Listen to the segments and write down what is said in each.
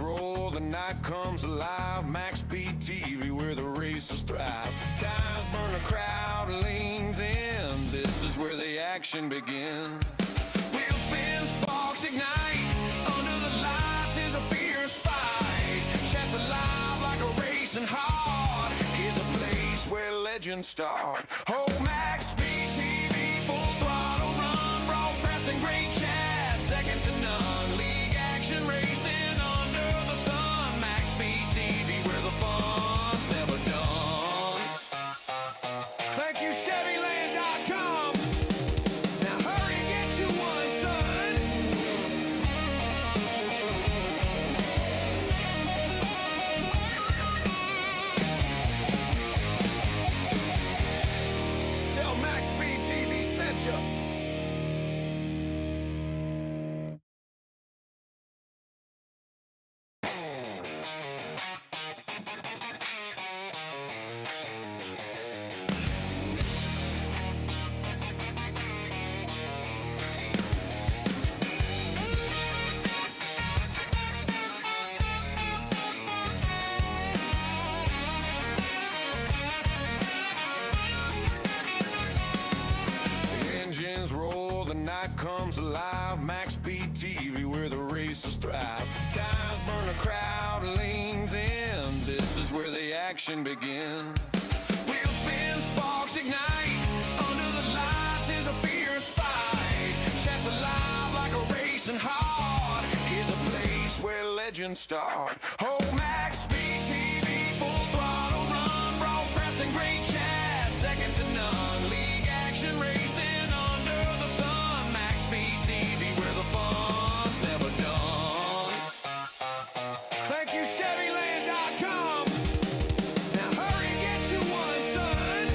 roll, the night comes alive. MaxspeedTV, where the racers thrive. Tires burn, the crowd leans in. This is where the action begins. Wheels spin, sparks ignite. Under the lights is a fierce fight. Chats alive like a racing heart. Here's a place where legends start. Oh, MaxspeedTV, full throttle run. Broadcasting great chat, second to none. League action racing under the sun. MaxspeedTV, where the fun's never done. Thank you, Chevyland.com. Now hurry, get you one, son. Tell MaxspeedTV sent you. Engines roll, the night comes alive. MaxspeedTV, where the racers thrive. Tires burn, the crowd leans in. This is where the action begins. Wheels spin, sparks ignite. Under the lights is a fierce fight. Chats alive like a racing heart. Here's a place where legends start. Oh, MaxspeedTV, full throttle run. Broadcasting great chat, second to none. League action racing under the sun. MaxspeedTV, where the fun's never done. Thank you, Chevyland.com. Now hurry, get you one, son.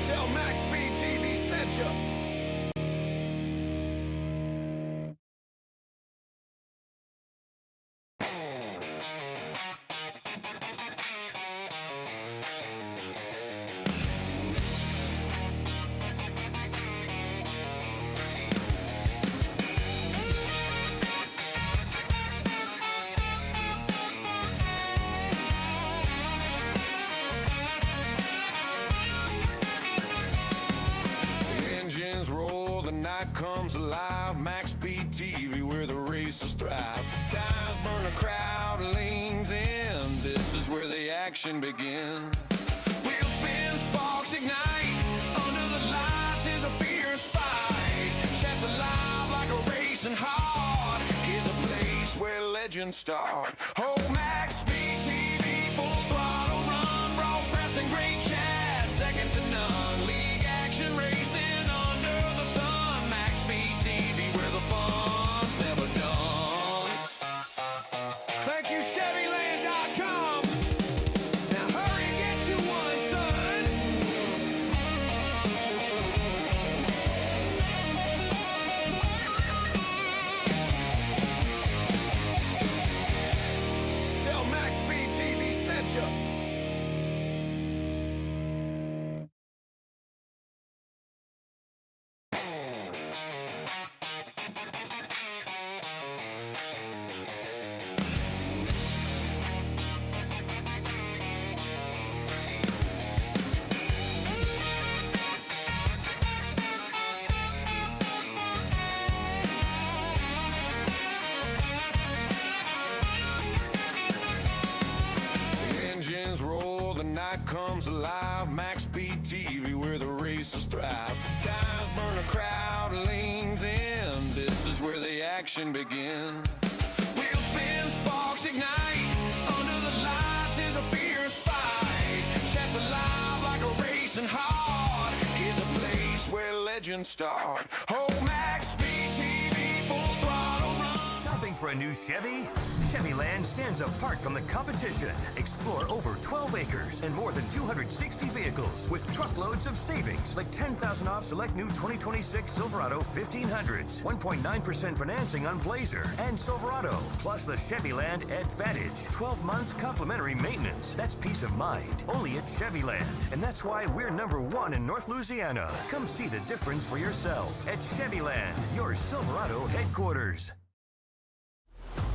Tell MaxspeedTV sent you. Engines roll, the night comes alive. MaxspeedTV, where the racers thrive. Tires burn, the crowd leans in. This is where the action begins. Wheels spin, sparks ignite. Under the lights is a fierce fight. Chats alive like a racing heart. Here's a place where legends start. Oh, MaxspeedTV, full throttle run. Broadcasting great chat, second to none. League action racing under the sun. MaxspeedTV, where the fun's never done. Thank you, Chevyland.com. Now hurry, get you one, son. Tell MaxspeedTV sent you. Engines roll, the night comes alive. MaxspeedTV, where the racers thrive. Tires burn, the crowd leans in. This is where the action begins. Wheels spin, sparks ignite. Under the lights is a fierce fight. Chats alive like a racing heart. Here's a place where legends start. Oh, MaxspeedTV, full throttle run. Shopping for a new Chevy? Chevyland stands apart from the competition. Explore over 12 acres and more than 260 vehicles with truckloads of savings, like $10,000 off select new 2026 Silverado 1500s, 1.9% financing on Blazer and Silverado, plus the Chevyland Advantage, 12 months complimentary maintenance. That's peace of mind, only at Chevyland. And that's why we're #1 in North Louisiana. Come see the difference for yourself at Chevyland, your Silverado headquarters.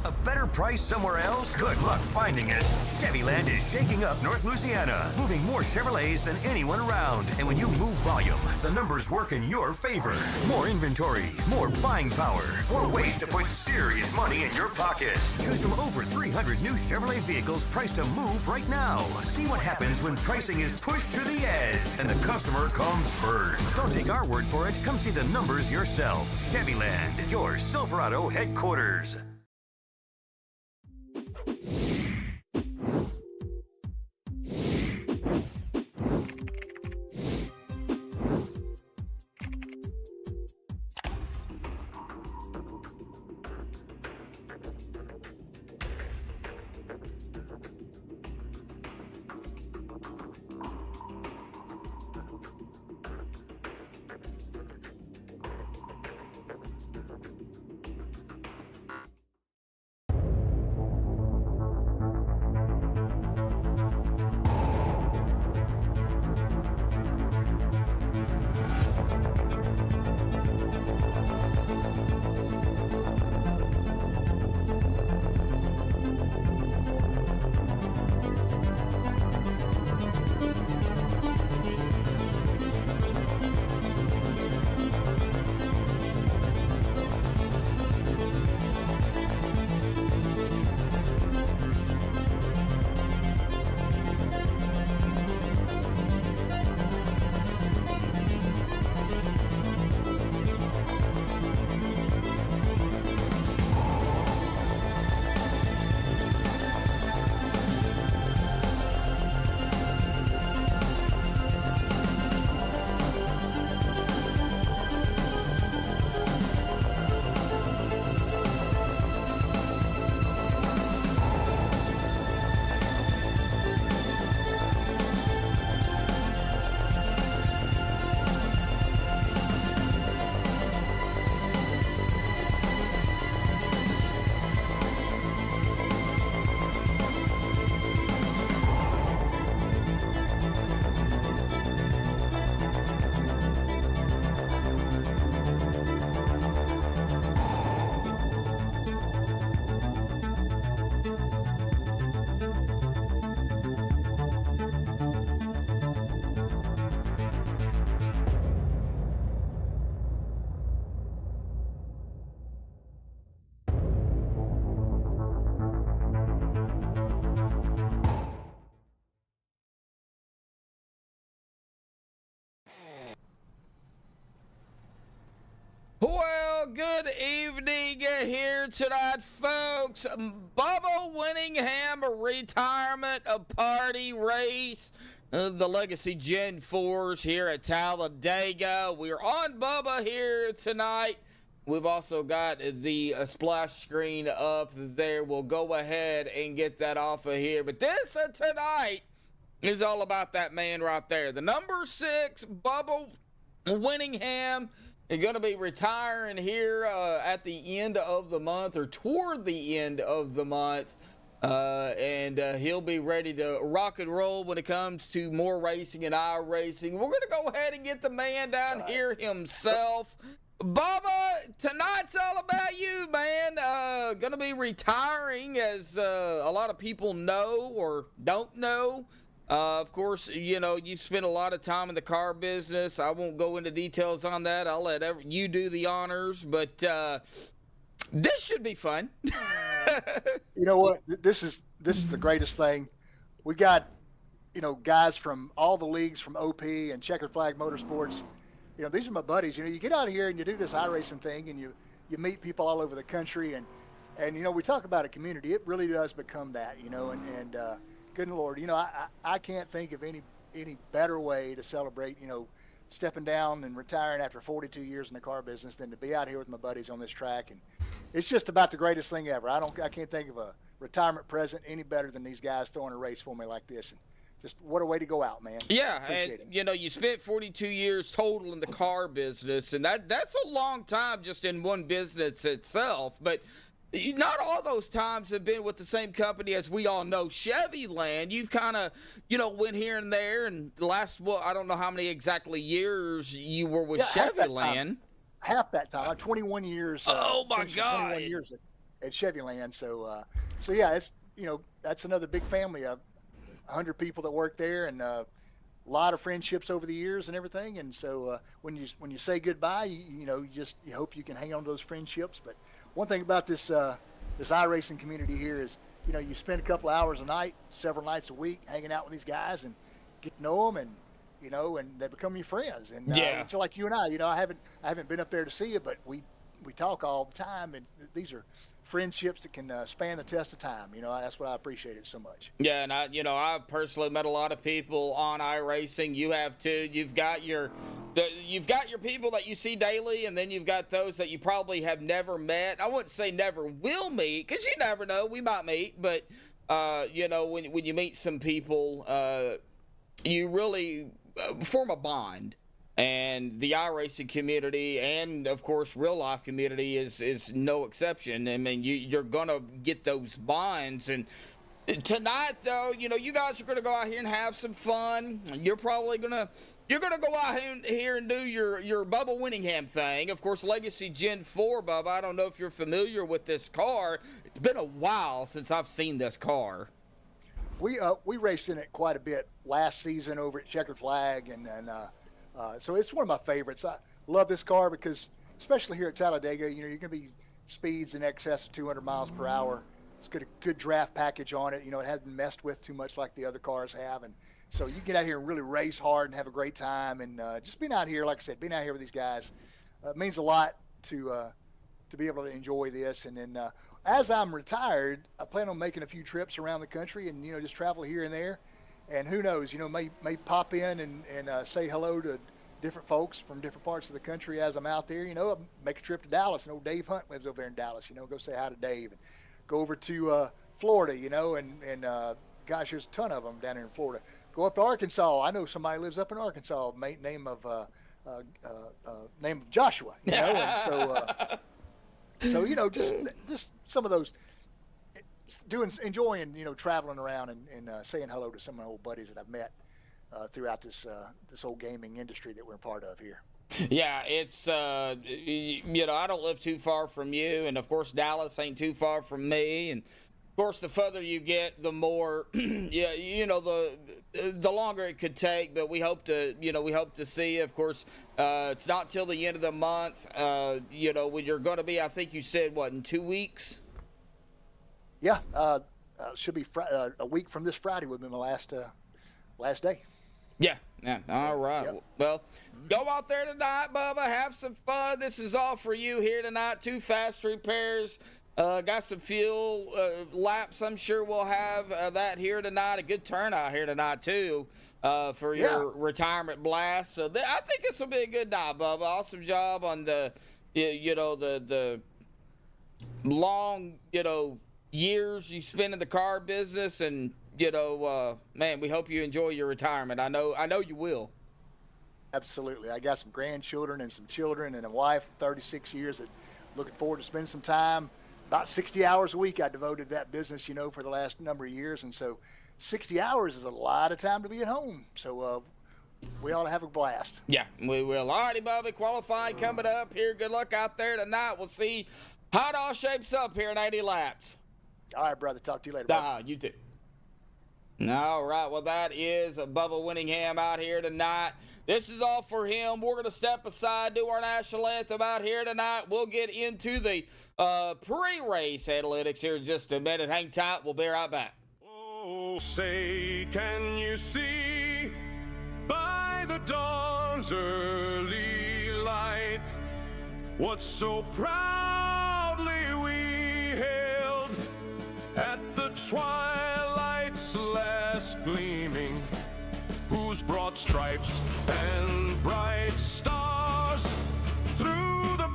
A better price somewhere else? Good luck finding it. Chevyland is shaking up North Louisiana, moving more Chevrolets than anyone around. And when you move volume, the numbers work in your favor. More inventory, more buying power, more ways to put serious money in your pocket. Choose from over 300 new Chevrolet vehicles priced to move right now. See what happens when pricing is pushed to the edge and the customer comes first. Don't take our word for it. Come see the numbers yourself. Chevyland, your Silverado headquarters. Well, good evening here tonight, folks. Bubba Winningham, a retirement, a party race. The Legacy Gen 4s here at Talladega. We're on Bubba here tonight. We've also got the splash screen up there. We'll go ahead and get that off of here. But this tonight is all about that man right there. The number 6, Bubba Winningham. He's going to be retiring here at the end of the month, or toward the end of the month. And he'll be ready to rock and roll when it comes to more racing and iRacing. We're going to go ahead and get the man down here himself. Bubba, tonight's all about you, man. Going to be retiring, as a lot of people know or don't know. Of course, you know, you spent a lot of time in the car business. I won't go into details on that. I'll let you do the honors, but this should be fun. You know what? This is the greatest thing. We got, you know, guys from all the leagues, from OP and Checkered Flag Motorsports. You know, these are my buddies. You know, you get out here and you do this iRacing thing, and you meet people all over the country, and you know, we talk about a community. It really does become that, you know, and good Lord, you know, I can't think of any better way to celebrate, you know, stepping down and retiring after 42 years in the car business than to be out here with my buddies on this track. And it's just about the greatest thing ever. I can't think of a retirement present any better than these guys throwing a race for me like this. And just what a way to go out, man. Yeah, Appreciate and it. you spent 42 years total in the car business, and that's a long time just in one business itself. But not all those times have been with the same company. As we all know, Chevyland, you've kind of, went here and there, and the last, I don't know how many exactly years you were with Chevyland. Half that time. 21 years. Oh my God. 21 years at Chevyland. So yeah, it's, that's another big family of 100 people that work there, and a lot of friendships over the years and everything. And so when you say goodbye, you hope you can hang on to those friendships. But one thing about this iRacing community here is, you spend a couple of hours a night, several nights a week, hanging out with these guys and get to know them, and and they become your friends. And it's like you and I haven't been up there to see you, but we talk all the time, and these are friendships that can span the test of time. That's what I appreciate it so much. Yeah, and I personally met a lot of people on iRacing. You have too. You've got your people that you see daily, and then you've got those that you probably have never met. I wouldn't say never will meet, because you never know, we might meet. But when you meet some people, you really form a bond. And the iRacing community, and of course real life community, is no exception. I mean, you're gonna get those bonds. And tonight, though, you guys are gonna go out here and have some fun. You're probably gonna go out here and do your Bubba Winningham thing. Of course, Legacy Gen 4, Bubba. I don't know if you're familiar with this car. It's been a while since I've seen this car. We raced in it quite a bit last season over at Checkered Flag, and so it's one of my favorites. I love this car because, especially here at Talladega, you're going to be speeds in excess of 200 miles per hour. It's got a good draft package on it. It hasn't been messed with too much like the other cars have. And so you get out here and really race hard and have a great time. And just being out here, like I said, being out here with these guys means a lot to be able to enjoy this. And then as I'm retired, I plan on making a few trips around the country and, just travel here and there. And who knows, may pop in and say hello to different folks from different parts of the country as I'm out there. Make a trip to Dallas. And old Dave Hunt lives over there in Dallas. Go say hi to Dave. And go over to Florida, and gosh, there's a ton of them down here in Florida. Go up to Arkansas. I know somebody lives up in Arkansas, name of Joshua. And so just some of those. Enjoying, traveling around and saying hello to some of my old buddies that I've met throughout this whole gaming industry that we're a part of here. Yeah, it's I don't live too far from you, and of course Dallas ain't too far from me, and of course the further you get, the more the longer it could take. But we hope to see you. Of course, it's not till the end of the month. When you're going to be, I think you said in 2 weeks. Yeah, should be a week from this Friday would be my last day. Yeah. All right. Yep. Well, go out there tonight, Bubba. Have some fun. This is all for you here tonight. 2 fast repairs. Got some fuel laps. I'm sure we'll have that here tonight. A good turnout here tonight, too, for your retirement blast. So I think this will be a good night, Bubba. Awesome job on the long, years you spent in the car business, and man, we hope you enjoy your retirement. I know you will. Absolutely. I got some grandchildren and some children and a wife, 36 years, that looking forward to spending some time. About 60 hours a week I devoted to that business, for the last number of years. And so 60 hours is a lot of time to be at home. So we ought to have a blast. Yeah, we will. All righty, Bubba, qualifying coming up here. Good luck out there tonight. We'll see how it all shapes up here in 80 laps. All right, brother. Talk to you later. You too. All right. Well, that is Bubba Winningham out here tonight. This is all for him. We're going to step aside, do our national anthem out here tonight. We'll get into the pre-race analytics here in just a minute. Hang tight. We'll be right back. Oh, say, can you see by the dawn's early light what so proudly we hailed at the twilight's last gleaming, whose broad stripes and bright stars through the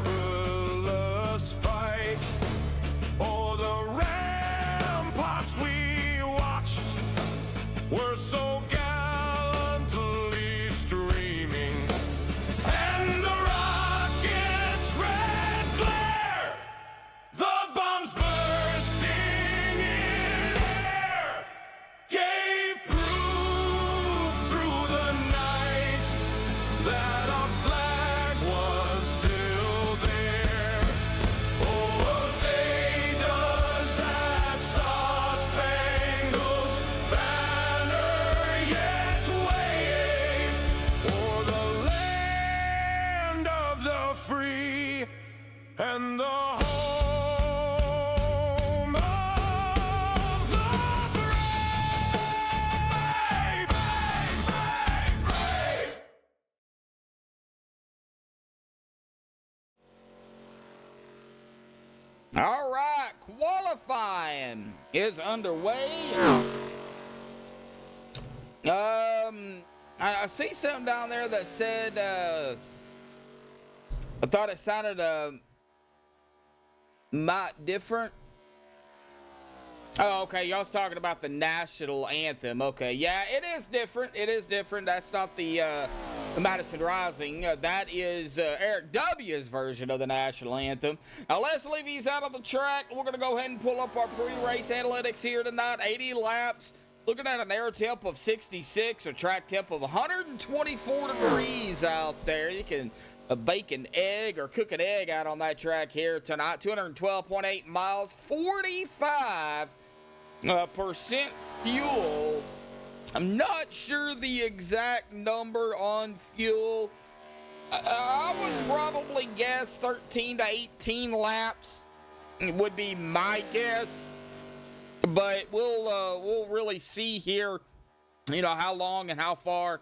perilous fight o'er the qualifying is underway. I see something down there that said, I thought it sounded might different. Oh, okay. Y'all's talking about the national anthem. Okay, yeah, it is different. It is different. That's not the Madison Rising. That is Eric W.'s version of the national anthem. Now, let's leave these out of the track. We're going to go ahead and pull up our pre-race analytics here tonight. 80 laps. Looking at an air temp of 66, a track temp of 124 degrees out there. You can bake an egg or cook an egg out on that track here tonight. 212.8 miles, 45% fuel. I'm not sure the exact number on fuel. I would probably guess 13 to 18 laps would be my guess. But we'll really see here, you know, how long and how far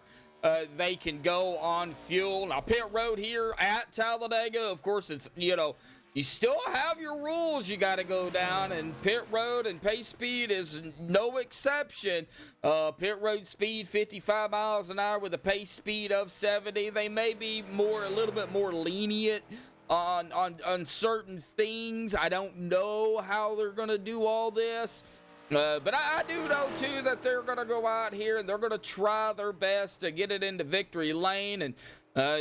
they can go on fuel. Now, pit road here at Talladega, of course, it's, you know, you still have your rules you got to go down, and pit road and pace speed is no exception. Pit road speed 55 miles an hour with a pace speed of 70. They may be a little bit more lenient on certain things. I don't know how they're going to do all this. But I do know, too, that they're going to go out here and they're going to try their best to get it into victory lane. And,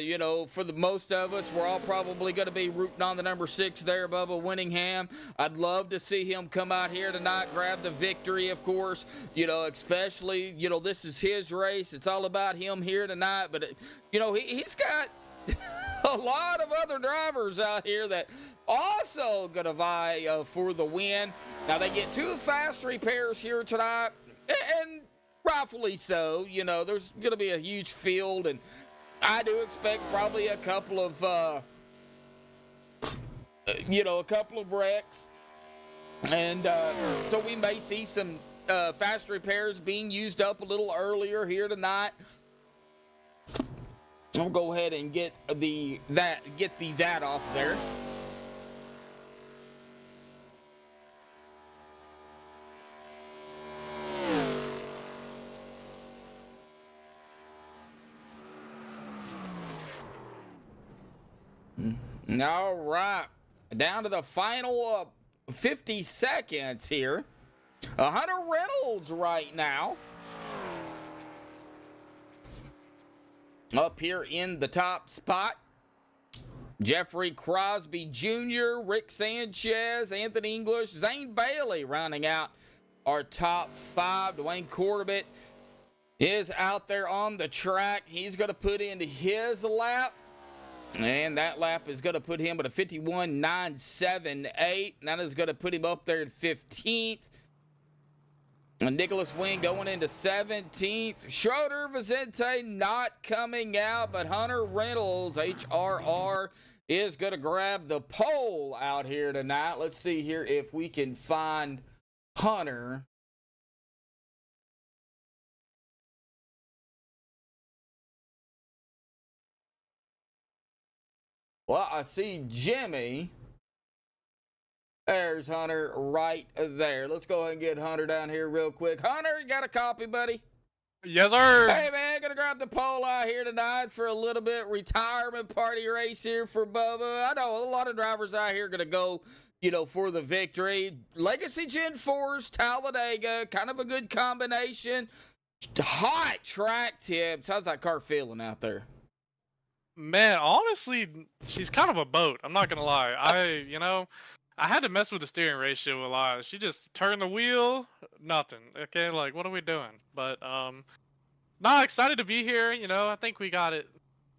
you know, for the most of us, we're all probably going to be rooting on the number 6 there, Bubba Winningham. I'd love to see him come out here tonight, grab the victory, of course. You know, especially, you know, this is his race. It's all about him here tonight. But, you know, he's got a lot of other drivers out here that also gonna vie for the win. Now, they get 2 fast repairs here tonight, and rightfully so. You know, there's gonna be a huge field, and I do expect probably a couple of wrecks, and so we may see some fast repairs being used up a little earlier here tonight. I'll go ahead and get that off there. All right, down to the final 50 seconds here. Hunter Reynolds right now up here in the top spot. Jeffrey Crosby Jr., Rick Sanchez, Anthony English, Zane Bailey rounding out our top 5. Dwayne Corbett is out there on the track. He's going to put into his lap. And that lap is going to put him at a 51.978. That is going to put him up there at 15th. And Nicholas Wing going into 17th. Schroeder Vicente not coming out, but Hunter Reynolds, HRR, is going to grab the pole out here tonight. Let's see here if we can find Hunter. Well, I see Jimmy. There's Hunter right there. Let's go ahead and get Hunter down here real quick. Hunter, you got a copy, buddy? Yes, sir. Hey, man, gonna grab the pole out here tonight for a little bit retirement party race here for Bubba. I know a lot of drivers out here gonna go, you know, for the victory. Legacy Gen 4's Talladega, kind of a good combination. Hot track tips. How's that car feeling out there? Man, honestly, she's kind of a boat. I'm not gonna lie. I had to mess with the steering ratio a lot. She just turned the wheel, nothing. Okay, like, what are we doing? But not excited to be here. You know, I think we got it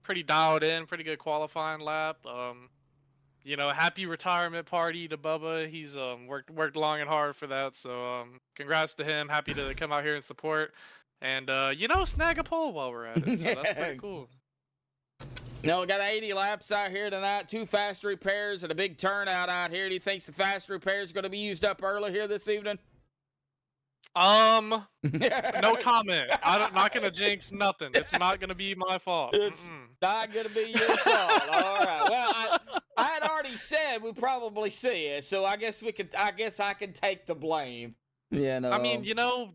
pretty dialed in. Pretty good qualifying lap. You know, happy retirement party to Bubba. He's worked long and hard for that. So congrats to him. Happy to come out here and support. And you know, snag a pole while we're at it. So that's pretty cool. No, we got 80 laps out here tonight, 2 fast repairs, and a big turnout out here. Do you think the fast repairs are going to be used up early here this evening? No comment. I'm not going to jinx nothing. It's not going to be my fault. It's not going to be your fault. All right. Well, I had already already said we probably see it, so I guess I can take the blame. You know. I mean,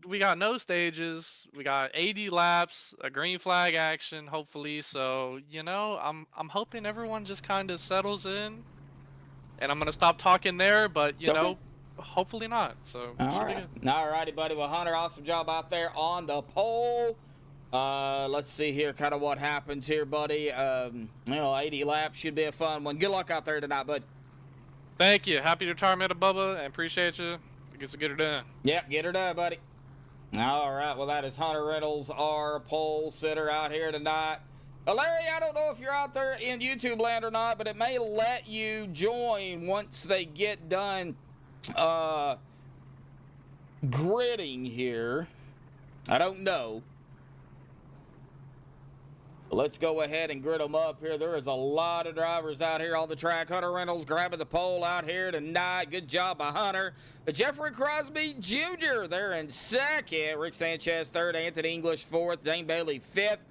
we got no stages, we got 80 laps, a green flag action, hopefully. So, I'm hoping everyone just kind of settles in, and I'm gonna stop talking there. But hopefully not. So, all right, all righty, buddy. Well, Hunter, awesome job out there on the pole. Let's see here, kind of what happens here, buddy. 80 laps should be a fun one. Good luck out there tonight, bud. Thank you. Happy retirement of Bubba, and appreciate you. I guess to get her done. Yep, get her done, buddy. All right, well, that is Hunter Reynolds, our pole sitter out here tonight. Larry, I don't know if you're out there in YouTube land or not, but it may let you join once they get done gridding here. I don't know. Let's go ahead and grid them up here. There is a lot of drivers out here on the track. Hunter Reynolds grabbing the pole out here tonight. Good job by Hunter. Jeffrey Crosby Jr. there in second. Rick Sanchez third. Anthony English fourth. Zane Bailey fifth.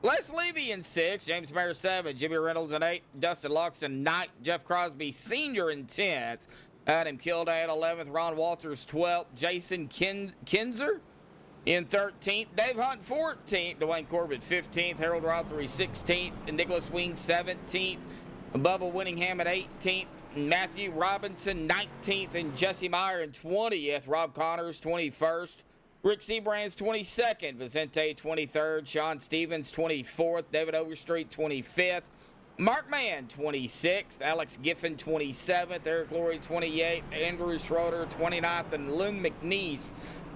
Les Levy in sixth. James Mayer seventh. Jimmy Reynolds in eighth. Dustin Luxon ninth. Jeff Crosby Sr. in 10th. Adam Kildare 11th. Ron Walters 12th. Jason Kinzer in 13th, Dave Hunt 14th, Dwayne Corbett 15th, Harold Rothery 16th, and Nicholas Wing 17th, Bubba Winningham at 18th, Matthew Robinson 19th, and Jesse Meyer in 20th, Rob Connors 21st, Rick Seabrands 22nd, Vicente 23rd, Sean Stevens 24th, David Overstreet 25th, Mark Mann 26th, Alex Giffen 27th, Eric Laurie 28th, Andrew Schroeder 29th, and Lynn McNeese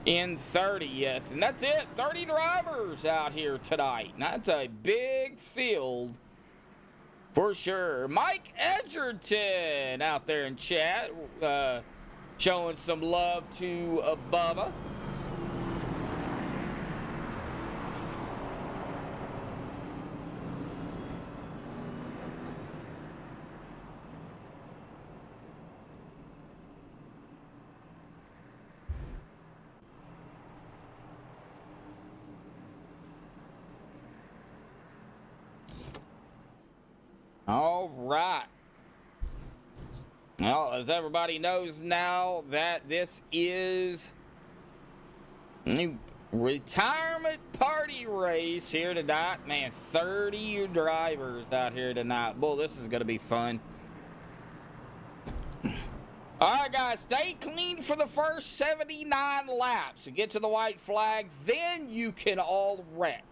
in 30th. And that's it. 30 drivers out here tonight. That's a big field for sure. Mike Edgerton out there in chat showing some love to Bubba. All right. Well, as everybody knows now that this is a retirement party race here tonight. Man, 30 drivers out here tonight. Boy, this is going to be fun. All right, guys, stay clean for the first 79 laps. You get to the white flag, then you can all wreck.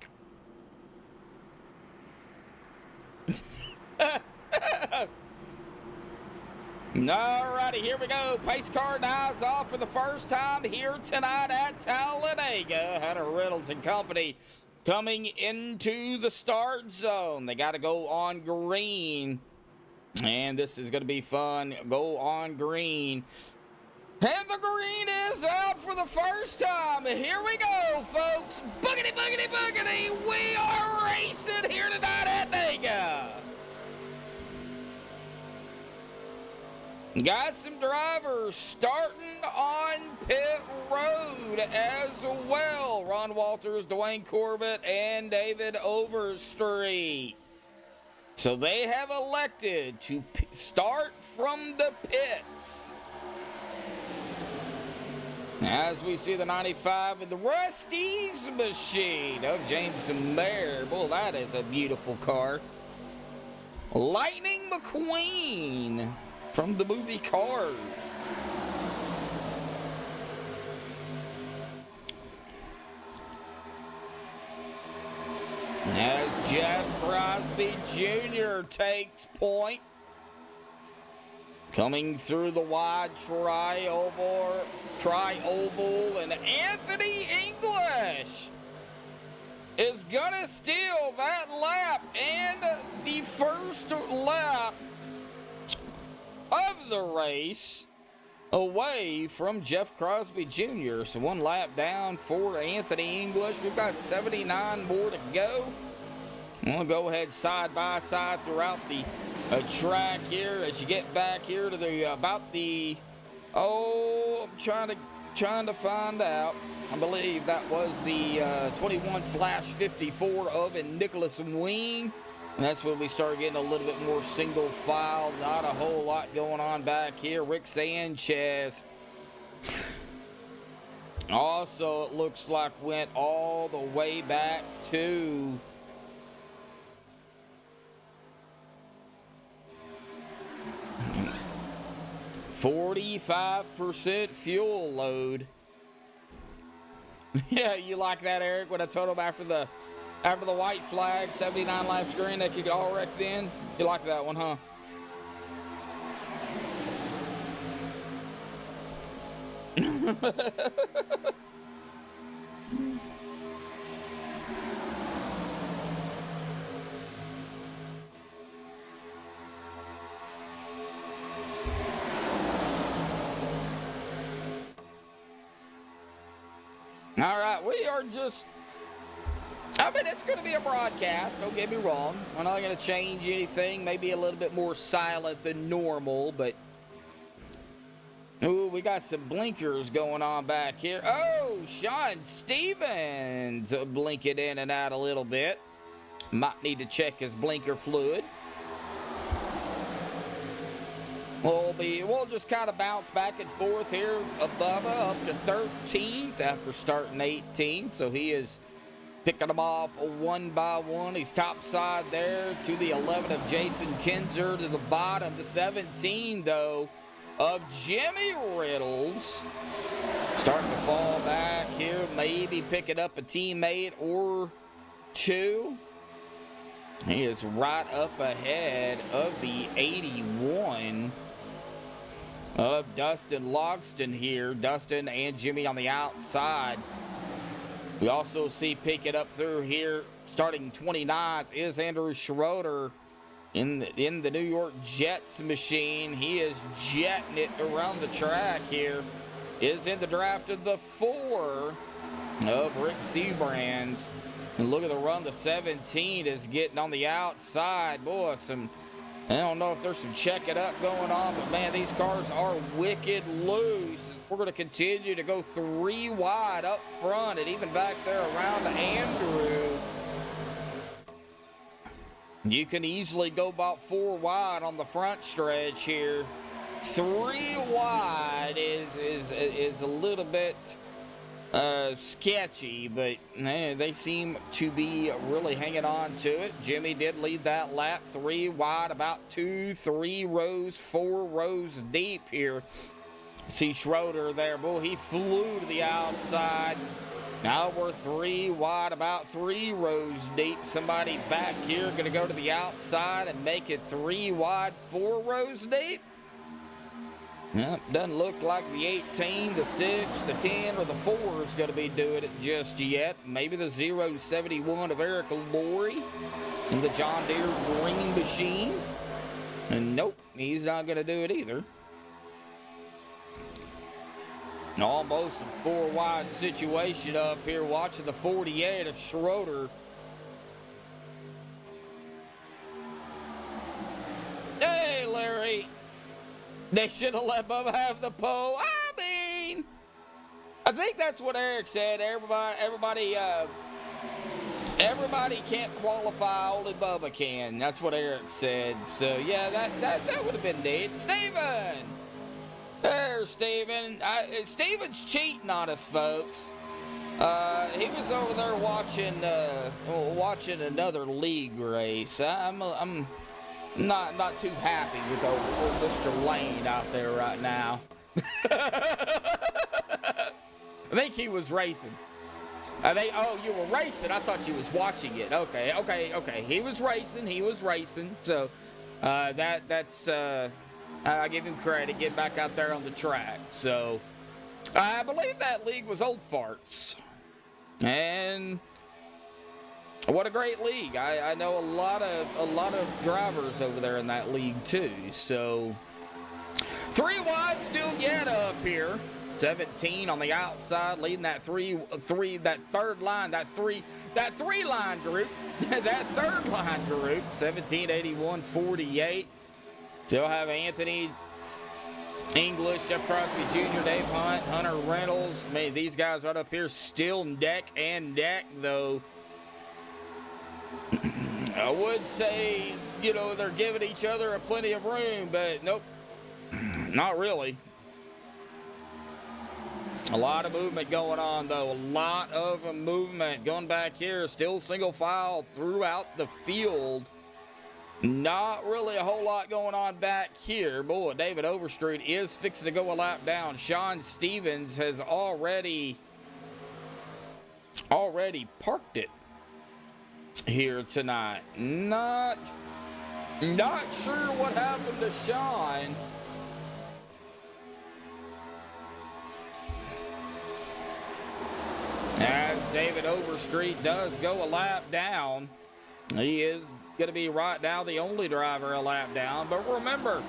Alrighty, here we go. Pace car dives off for the first time here tonight at Talladega. Hunter Reynolds and company coming into the start zone. They got to go on green, and this is going to be fun. Go on green. And the green is out for the first time. Here we go, folks. Boogity, boogity, boogity. We are racing here tonight at Dega. Got some drivers starting on pit road as well. Ron Walters, Dwayne Corbett, and David Overstreet. So they have elected to start from the pits. As we see the 95 in the Rusty's machine of James Mayer. Boy, that is a beautiful car. Lightning McQueen from the movie Cars. As Jeff Crosby Jr. takes point. Coming through the wide tri-oval, and Anthony English is gonna steal that lap and the first lap of the race away from Jeff Crosby Jr. So one lap down for Anthony English. We've got 79 more to go. We'll go ahead side by side throughout the track here as you get back here to the I'm trying to find out. I believe that was the 21/54 of Nicholas Wing And that's when we start getting a little bit more single file. Not a whole lot going on back here. Rick Sanchez also, it looks like, went all the way back to 45% fuel load. Yeah, you like that, Eric? When I told him after the white flag, 79 laps green, that you could all wreck then? You like that one, huh? All right, we are just, I mean, it's going to be a broadcast, don't get me wrong. We're not going to change anything, maybe a little bit more silent than normal, but, ooh, we got some blinkers going on back here. Oh, Sean Stevens blinking in and out a little bit. Might need to check his blinker fluid. We'll just kind of bounce back and forth here. Bubba up to 13th after starting 18th, so he is picking them off one by one. He's top side there to the 11 of Jason Kinzer, to the bottom, the 17 though of Jimmy Riddles. Starting to fall back here, maybe picking up a teammate or two. He is right up ahead of the 81 of Dustin Logston here. Dustin and Jimmy on the outside. We also see picking up through here, starting 29th, is Andrew Schroeder in the New York Jets machine. He is jetting it around the track here. Is in the draft of the 4 of Rick Seabrands. And look at the run. The 17 is getting on the outside. Boy, I don't know if there's some check it up going on, but man, these cars are wicked loose. We're going to continue to go 3 wide up front and even back there around Andrew. You can easily go about 4 wide on the front stretch here. 3 wide is a little bit sketchy, but they seem to be really hanging on to it. Jimmy did lead that lap 3 wide, about 2, 3 rows, 4 rows deep here. See Schroeder there, boy, he flew to the outside. Now we're 3 wide, about 3 rows deep. Somebody back here gonna go to the outside and make it 3 wide, 4 rows deep. Yep, doesn't look like the 18, the 6, the 10, or the 4 is going to be doing it just yet. Maybe the 071 of Eric Laurie in the John Deere green machine. And nope, he's not going to do it either. Almost a 4 wide situation up here, watching the 48 of Schroeder. Hey, Larry. They should have let Bubba have the pole. I mean, I think that's what Eric said. Everybody can't qualify. Only Bubba can. That's what Eric said. So yeah, that would have been neat. Steven, there's Steven. Steven's cheating on us, folks. He was over there watching another league race. I'm not too happy with old Mr. Lane out there right now. I think he was racing. Oh, you were racing. I thought you was watching it. Okay. He was racing. So that's I give him credit. Get back out there on the track. So I believe that league was Old Farts. And what a great league. I know a lot of drivers over there in that league too. So 3 wide still yet up here. 17 on the outside, leading that third line group. That third line group. 17, 81, 48. Still have Anthony English, Jeff Crosby Jr., Dave Hunt, Hunter Reynolds. I mean, these guys right up here still neck and neck though. I would say, you know, they're giving each other a plenty of room, but nope, not really. A lot of movement going on, though. A lot of movement going back here. Still single file throughout the field. Not really a whole lot going on back here. Boy, David Overstreet is fixing to go a lap down. Sean Stevens has already parked it here tonight. Not sure what happened to Sean. As David Overstreet does go a lap down, he is going to be right now the only driver a lap down. But remember,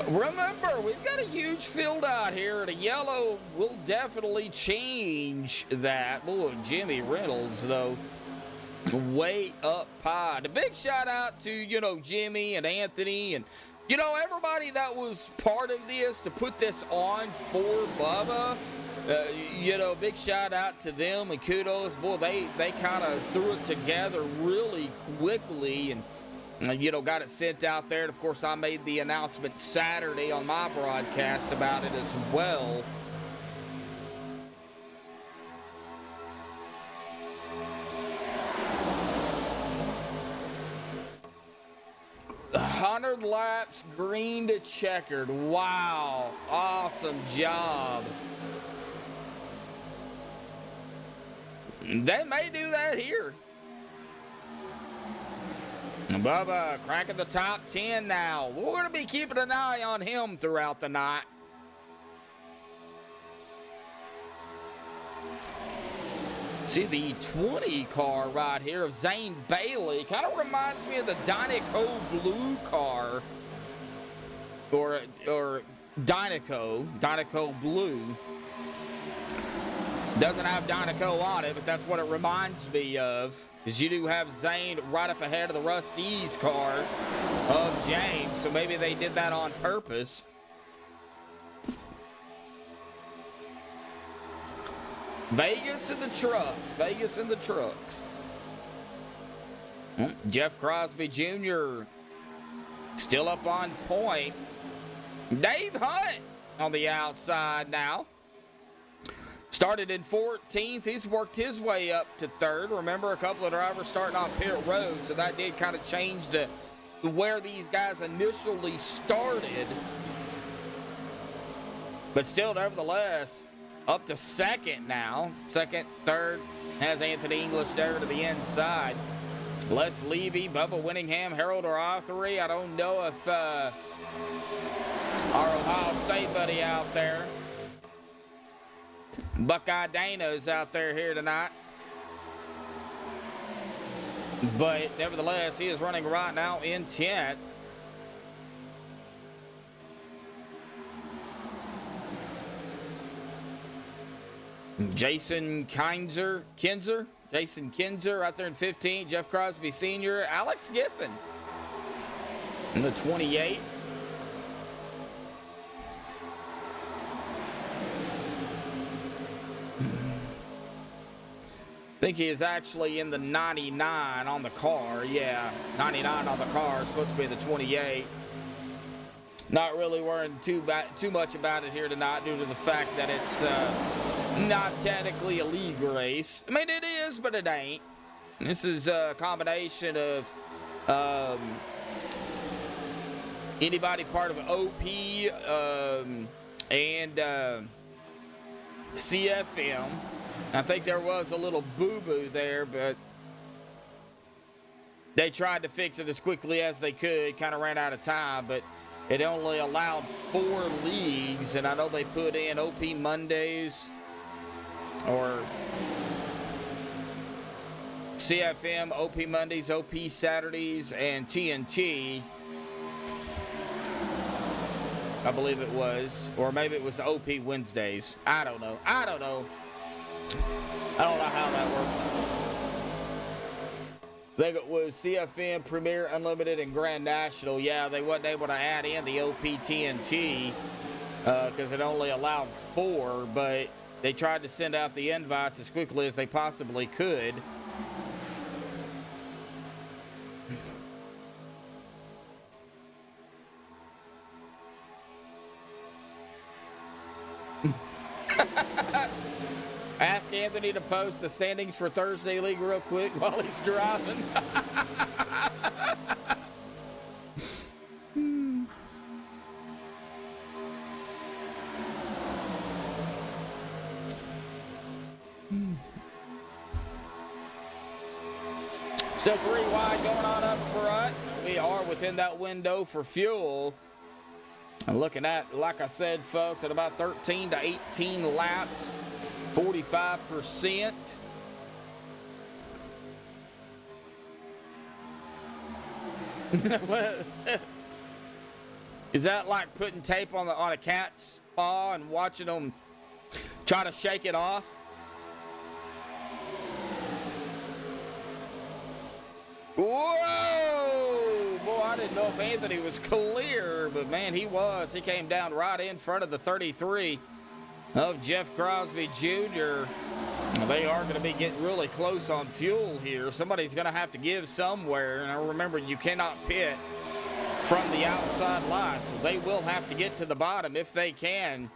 we've got a huge field out here. The yellow will definitely change that. Boy, Jimmy Reynolds, though, way up high. A big shout out to, you know, Jimmy and Anthony and, you know, everybody that was part of this to put this on for Bubba. You know, big shout out to them and kudos. Boy, they kind of threw it together really quickly and, you know, got it sent out there. And, of course, I made the announcement Saturday on my broadcast about it as well. $100 laps, green to checkered. Wow, awesome job. They may do that here. Bubba cracking the top 10 now. We're going to be keeping an eye on him throughout the night. See the 20 car right here of Zane Bailey. Kind of reminds me of the Dynaco blue car. Or Dynaco blue. Doesn't have Dynaco on it, but that's what it reminds me of. Because you do have Zane right up ahead of the Rusty's car of James. So maybe they did that on purpose. Vegas in the trucks. Vegas in the trucks. Jeff Crosby Jr. still up on point. Dave Hunt on the outside now. Started in 14th. He's worked his way up to 3rd. Remember, a couple of drivers starting on pit road, so that did kind of change where these guys initially started. But still, nevertheless, up to 2nd now. 2nd, 3rd, has Anthony English there to the inside. Les Levy, Bubba Winningham, Harold Arthur. I don't know if our Ohio State buddy out there, Buckeye Dano's out there here tonight. But nevertheless, he is running right now in 10th. Jason Kinzer right there in 15th. Jeff Crosby Sr., Alex Giffen in the 28. I think he is actually in the 99 on the car. Yeah, 99 on the car. Supposed to be the 28. Not really worrying too much about it here tonight due to the fact that it's not technically a league race. I mean, it is, but it ain't. This is a combination of anybody part of OP and CFM. I think there was a little boo-boo there, but they tried to fix it as quickly as they could. Kind of ran out of time, but it only allowed 4 leagues, and I know they put in OP Mondays or CFM, OP Mondays, OP Saturdays, and TNT. I believe it was. Or maybe it was OP Wednesdays. I don't know. I don't know how that worked. I think it was CFM, Premier, Unlimited, and Grand National. Yeah, they wasn't able to add in the OP TNT because it only allowed 4, but they tried to send out the invites as quickly as they possibly could. ask Anthony to post the standings for Thursday League real quick while he's driving? Still 3 wide going on up front. We are within that window for fuel. And looking at, like I said, folks, at about 13 to 18 laps, 45%. Is that like putting tape on a cat's paw and watching them try to shake it off? Whoa! Boy, I didn't know if Anthony was clear, but man, he was. He came down right in front of the 33 of Jeff Crosby Jr. They are going to be getting really close on fuel here. Somebody's going to have to give somewhere. And remember, you cannot pit from the outside line, so they will have to get to the bottom if they can.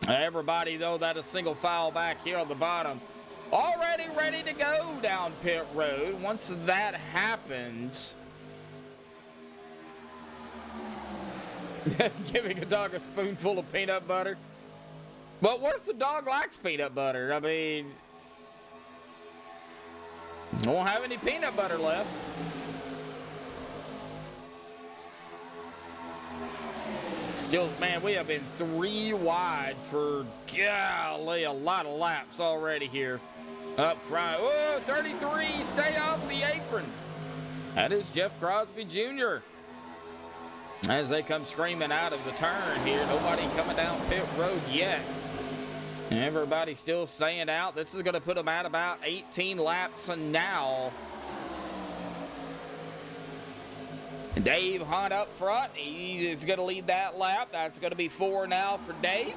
Everybody, though, that is single file back here on the bottom, already ready to go down pit road. Once that happens, giving a dog a spoonful of peanut butter. But what if the dog likes peanut butter? I mean, won't have any peanut butter left. Still, man, we have been 3 wide for, golly, a lot of laps already here. Up front, oh, 33, stay off the apron. That is Jeff Crosby Jr. As they come screaming out of the turn here. Nobody coming down pit road yet. Everybody still staying out. This is going to put them at about 18 laps now. Dave Hunt up front. He is going to lead that lap. That's going to be 4 now for Dave.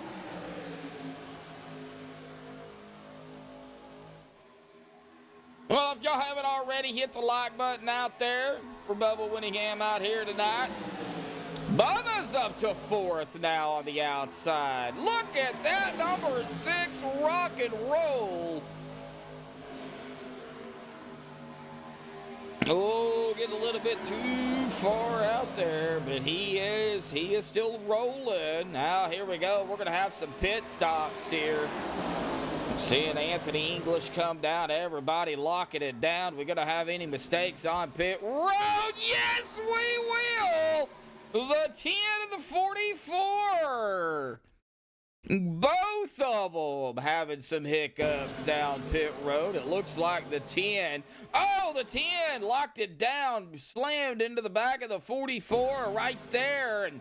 Well, if y'all haven't already, hit the like button out there for Bubba Winningham out here tonight. Bubba's up to 4th now on the outside. Look at that, number 6, rock and roll. Oh, getting a little bit too far out there, but he is still rolling. Now, here we go. We're going to have some pit stops here. Seeing Anthony English come down, everybody locking it down. We're going to have any mistakes on pit road? Yes, we will! The 10 and the 44. Both of them having some hiccups down pit road. It looks like the 10. Oh, the 10 locked it down, slammed into the back of the 44 right there. And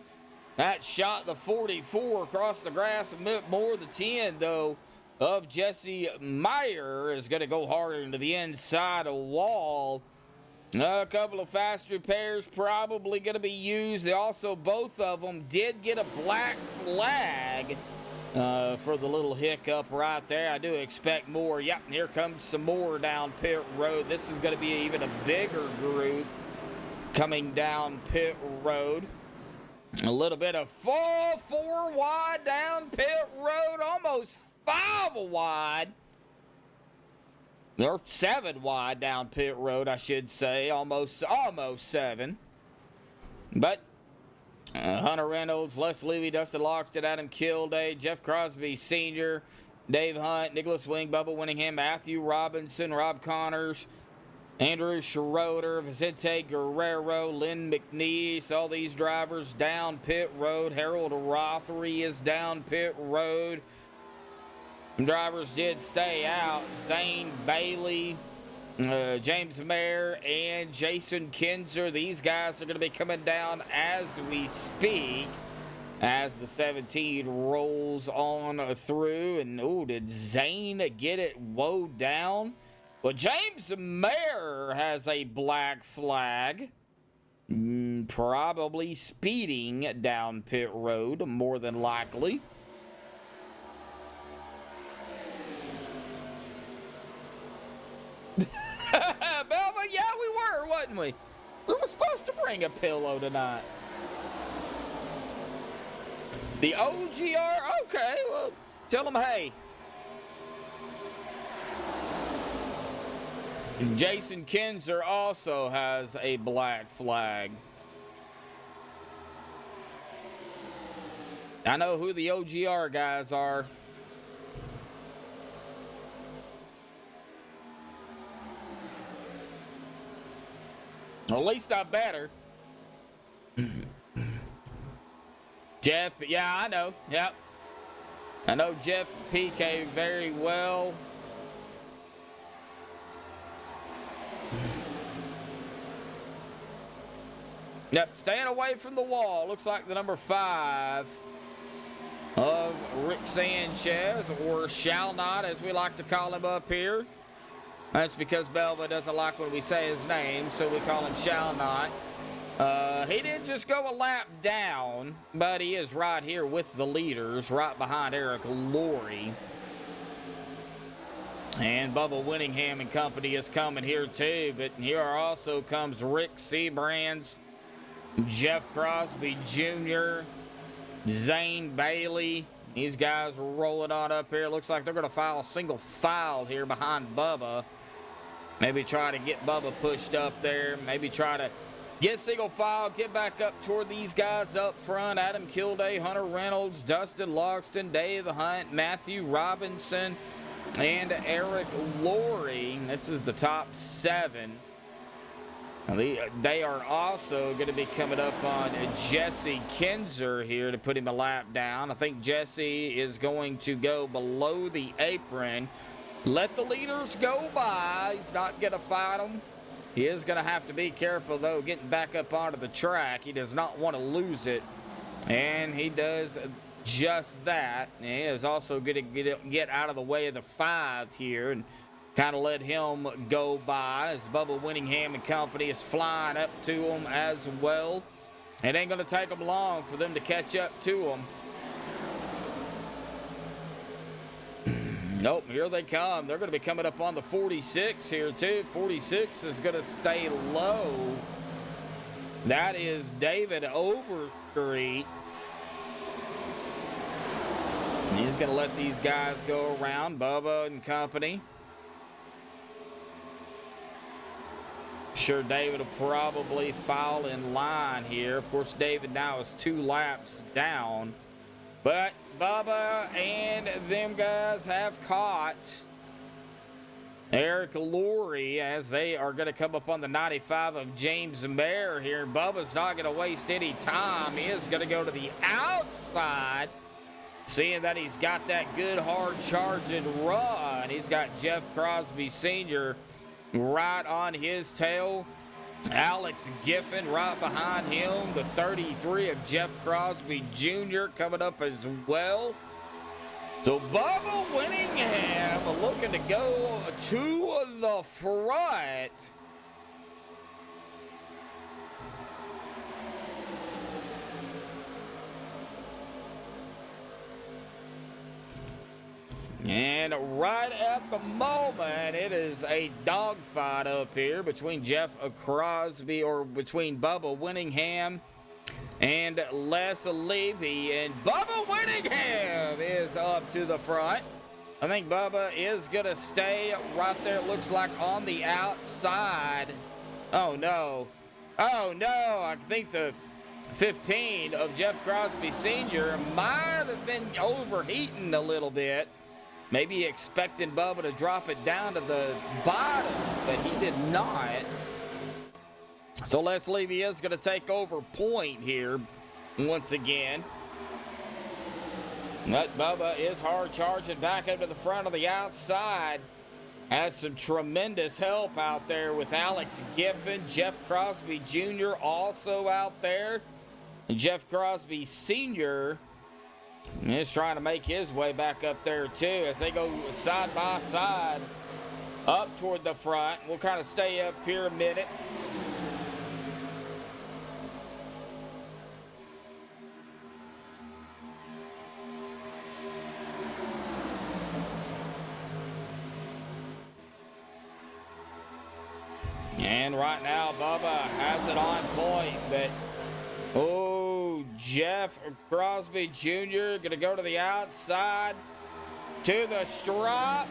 that shot the 44 across the grass a bit more. The 10, though, of Jesse Meyer is going to go harder into the inside of wall. A couple of fast repairs probably going to be used. They also, both of them did get a black flag for the little hiccup right there. I do expect more. Yep, here comes some more down pit road. This is going to be even a bigger group coming down pit road. A little bit of 4 wide down pit road, almost 5 wide. Or 7 wide down pit road, I should say. Almost 7. But Hunter Reynolds, Les Levy, Dustin Loxton, Adam Kilday, Jeff Crosby Sr., Dave Hunt, Nicholas Wing, Bubba Winningham, Matthew Robinson, Rob Connors, Andrew Schroeder, Vicente Guerrero, Lynn McNeese, all these drivers down pit road. Harold Rothery is down pit road. Some drivers did stay out. Zane Bailey, James Mayer, and Jason Kinzer. These guys are going to be coming down as we speak, as the 17 rolls on through. And, oh, did Zane get it woed down? Well, James Mayer has a black flag. Probably speeding down pit road, more than likely. Belva, yeah, we were, wasn't we? We were supposed to bring a pillow tonight. The OGR, okay, well, tell them, hey. Jason Kinzer also has a black flag. I know who the OGR guys are. Or at least I better. Jeff, yeah, I know. Yep. I know Jeff PK very well. Yep, staying away from the wall. Looks like the number 5 of Rick Sanchez, or Shall Not, as we like to call him up here. That's because Belva doesn't like when we say his name, so we call him Shall Not. He didn't just go a lap down, but he is right here with the leaders, right behind Eric Laurie. And Bubba Winningham and company is coming here too, but here also comes Rick Seabrands, Jeff Crosby Jr., Zane Bailey. These guys are rolling on up here. Looks like they're going to file a single file here behind Bubba. Maybe try to get Bubba pushed up there. Maybe try to get single file, get back up toward these guys up front. Adam Kilday, Hunter Reynolds, Dustin Logston, Dave Hunt, Matthew Robinson, and Eric Laurie. This is the top 7. They are also going to be coming up on Jesse Kinzer here to put him a lap down. I think Jesse is going to go below the apron. Let the leaders go by. He's not going to fight them. He is going to have to be careful, though, getting back up onto the track. He does not want to lose it. And he does just that. And he is also going to get out of the way of the 5 here and kind of let him go by as Bubba Winningham and company is flying up to him as well. It ain't going to take them long for them to catch up to him. Nope, here they come. They're going to be coming up on the 46 here too. 46 is going to stay low. That is David Overstreet. He's going to let these guys go around, Bubba and company. Sure, David will probably foul in line here. Of course, David now is 2 laps down. But Bubba and them guys have caught Eric Laurie as they are going to come up on the 95 of James Mayer here. Bubba's not going to waste any time. He is going to go to the outside, seeing that he's got that good hard charging run. He's got Jeff Crosby Sr. right on his tail. Alex Giffen right behind him. The 33 of Jeff Crosby Jr. coming up as well. So Bubba Winningham looking to go to the front. And right at the moment, it is a dogfight up here between Jeff Crosby, or between Bubba Winningham and Les Levy. And Bubba Winningham is up to the front. I think Bubba is going to stay right there, it looks like, on the outside. Oh, no. Oh, no. I think the 15 of Jeff Crosby Sr. might have been overheating a little bit. Maybe expecting Bubba to drop it down to the bottom, but he did not. So Les Levy is going to take over point here once again. But Bubba is hard charging back up to the front of the outside. Has some tremendous help out there with Alex Giffen. Jeff Crosby Jr. also out there. And Jeff Crosby Sr. is trying to make his way back up there too as they go side by side up toward the front. We'll kind of stay up here a minute. And right now, Bubba has it on point, but Jeff Crosby Jr. going to go to the outside to the strop.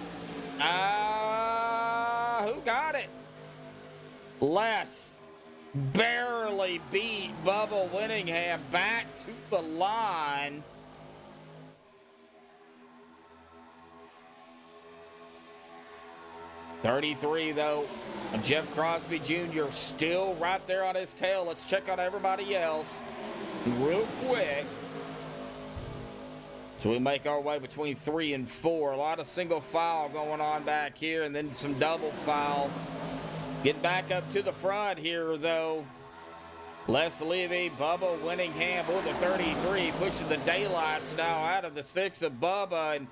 Who got it? Les barely beat Bubba Winningham back to the line. .33 though. Jeff Crosby Jr. still right there on his tail. Let's check on everybody else real quick. So we make our way between 3 and 4. A lot of single file going on back here, and then some double file. Getting back up to the front here, though. Les Levy, Bubba Winningham, or the 33, pushing the daylights now out of the 6 of Bubba. And